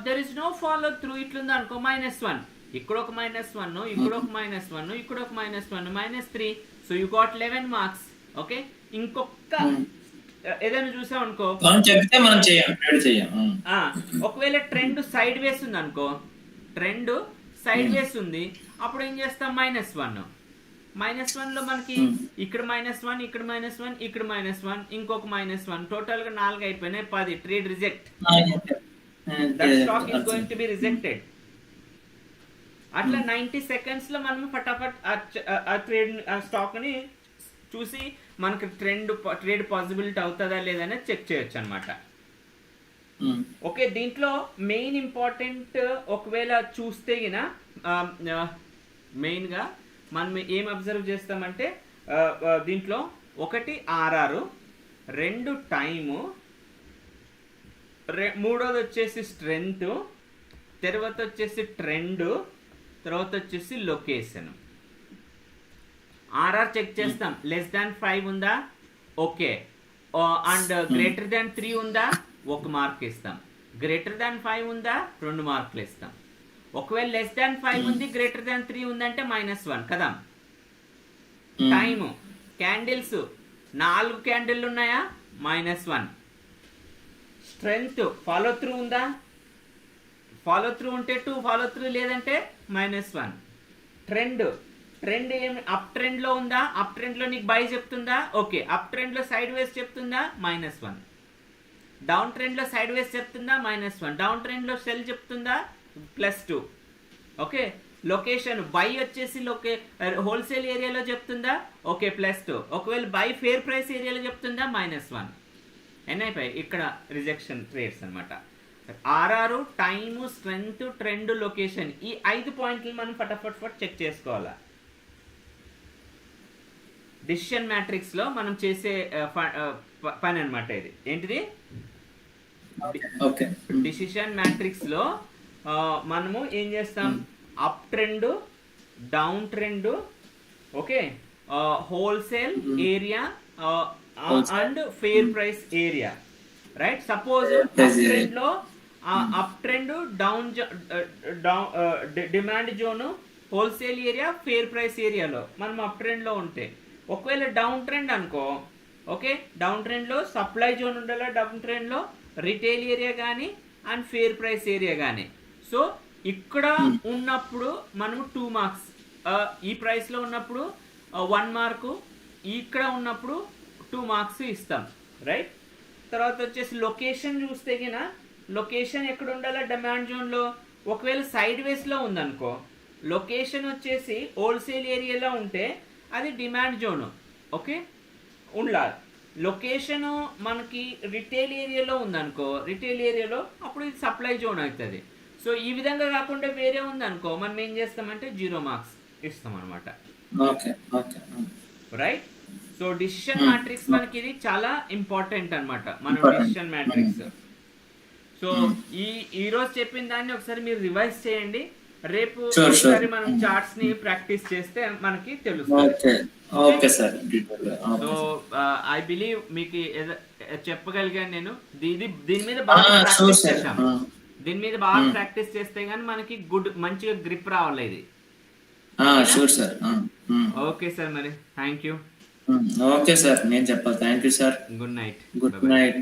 there is no follow through, ఇట్లుంది అనుకో -1, ఇక్కడ ఒక -1, ఇక్కడ ఒక -1, ఇక్కడ ఒక -1, -3, so you got 11 marks. Okay, ఇంకొక ఏదైనా చూసాం అనుకో, ఒకవేళ ట్రెండ్ సైడ్ వేస్ ఉంది అనుకో, ట్రెండ్ సైడ్ వేస్ ఉంది, అప్పుడు ఏం చేస్తాం -1 లో మనకి ఇక్కడ -1, ఇక్కడ -1, ఇక్కడ -1, ఇంకొక -1, టోటల్ గా 4 అయిపోయినాయి, 10. Trade reject. That stock is going to be rejected. అట్లా 90 సెకండ్స్ లో మనం ఫటాఫట్ ఆ ట్రేడ్ స్టాక్ ని చూసి మనకి ట్రేడ్ పాసిబిలిటీ అవుతుందా లేదనేది చెక్ చేయొచ్చు అనమాట. ఓకే, దీంట్లో మెయిన్ ఇంపార్టెంట్ ఒకవేళ చూస్తే గిన మెయిన్గా మనం ఏం అబ్జర్వ్ చేస్తామంటే దీంట్లో ఒకటి ఆర్ఆర్, రెండు టైము, మూడోది వచ్చేసి స్ట్రెంగ్త్, తర్వాత వచ్చేసి ట్రెండ్, తర్వాత వచ్చేసి లొకేషన్. ఆర్ఆర్ చెక్ చేస్తాం, లెస్ దాన్ 5 ఉందా, ఓకే, అండ్ గ్రేటర్ దాన్ 3 ఉందా, 1 మార్క్ ఇస్తాం. గ్రేటర్ దాన్ 5 ఉందా, 2 మార్కులు ఇస్తాం. ఒకవేళ లెస్ దాన్ 5 ఉంది, గ్రేటర్ దాన్ 3 ఉందంటే -1 కదా. టైము, క్యాండిల్స్ 4 క్యాండిల్ ఉన్నాయా, -1. స్ట్రెంగ్త్, ఫాలో త్రూ ఉందా, ఫాలో త్రూ ఉంటే 2, ఫాలో త్రూ లేదంటే -1. ట్రెండ్, ట్రెండ్ ఏమి అప్ ట్రెండ్ లో ఉందా, అప్ ట్రెండ్ లో నీకు బై చెప్తుందా, ఓకే, అప్ ట్రెండ్ లో సైడ్ వేస్ చెప్తుందా, -1. డౌన్ ట్రెండ్ లో సైడ్ వేస్ చెప్తుందా, -1. డౌన్ ట్రెండ్ లో సెల్ చెప్తుందా, +2. ఓకే, లొకేషన్, బై వచ్చేసి హోల్సేల్ ఏరియాలో చెప్తుందా, ఓకే, +2. ఒకవేళ బై ఫేర్ ప్రైస్ ఏరియాలో చెప్తుందా, -1. ఎన్నైపోయాయి ఇక్కడ రిజెక్షన్ ట్రేడ్స్ అనమాట. RR, time, strength, trend, location, ఈ 5 పాయింట్లు మనం ఫటాఫట్ చెక్ చేసుకోవాలా. డిసిషన్ మ్యాట్రిక్స్ లో మనం చేసే పని అనమాట ఇది. ఏంటిది, డిసిషన్ మ్యాట్రిక్స్ లో మనము ఏం చేస్తాం, up trend, down trend, okay, wholesale area and fair price area, right. Suppose up trend లో up trend, down demand zone, wholesale area, fair price ఏరియాలో మనం అప్ ట్రెండ్ లో ఉంటే, ఒకవేళ డౌన్ ట్రెండ్ అనుకో, ఓకే, డౌన్ ట్రెండ్ లో supply zone ఉండాలి, down trend లో రిటైల్ ఏరియా కానీ అండ్ ఫేర్ ప్రైస్ ఏరియా కానీ. సో ఇక్కడ ఉన్నప్పుడు మనము 2 మార్క్స్, ఈ ప్రైస్ లో ఉన్నప్పుడు 1 మార్కు, ఇక్కడ ఉన్నప్పుడు 2 మార్క్స్ ఇస్తాం, రైట్. తర్వాత వచ్చేసి లొకేషన్ చూస్తే గిన, లొకేషన్ ఎక్కడ ఉండాలి, డిమాండ్ జోన్లో. ఒకవేళ సైడ్ వేస్లో ఉందనుకో, లొకేషన్ వచ్చేసి హోల్సేల్ ఏరియాలో ఉంటే అది డిమాండ్ జోను, ఓకే, ఉండాలి. లొకేషను మనకి రిటైల్ ఏరియాలో ఉందనుకో, రిటైల్ ఏరియాలో అప్పుడు ఇది సప్లై జోన్ అవుతుంది. సో ఈ విధంగా కాకుండా వేరే ఉందనుకో, మనం ఏం చేస్తామంటే 0 మార్క్స్ ఇస్తాం అనమాట, రైట్. సో డిసిషన్ మ్యాట్రిక్స్ మనకి ఇది చాలా ఇంపార్టెంట్ అనమాట, మనం డిసిషన్ మ్యాట్రిక్స్. సో ఈ రోజు చెప్పిన దాన్ని ఒకసారి మీరు రివైజ్ చేయండి, రేపు ఒకసారి మనం చార్ట్స్ ని ప్రాక్టీస్ చేస్తే మనకి తెలుస్తుంది. సో ఐ బిలీవ్ మీకు చెప్పగలిగాను నేను. దీని మీద బాగా ప్రాక్టీస్ చేశాము, దీని మీద బాగా ప్రాక్టీస్ చేస్తే గానీ మనకి మంచిగా గ్రిప్ రావాలి ఇది. ఓకే సార్, మరి థ్యాంక్ యూ. ఓకే సార్, నేను చెప్పాలి. Thank you sir. Good night. Good night.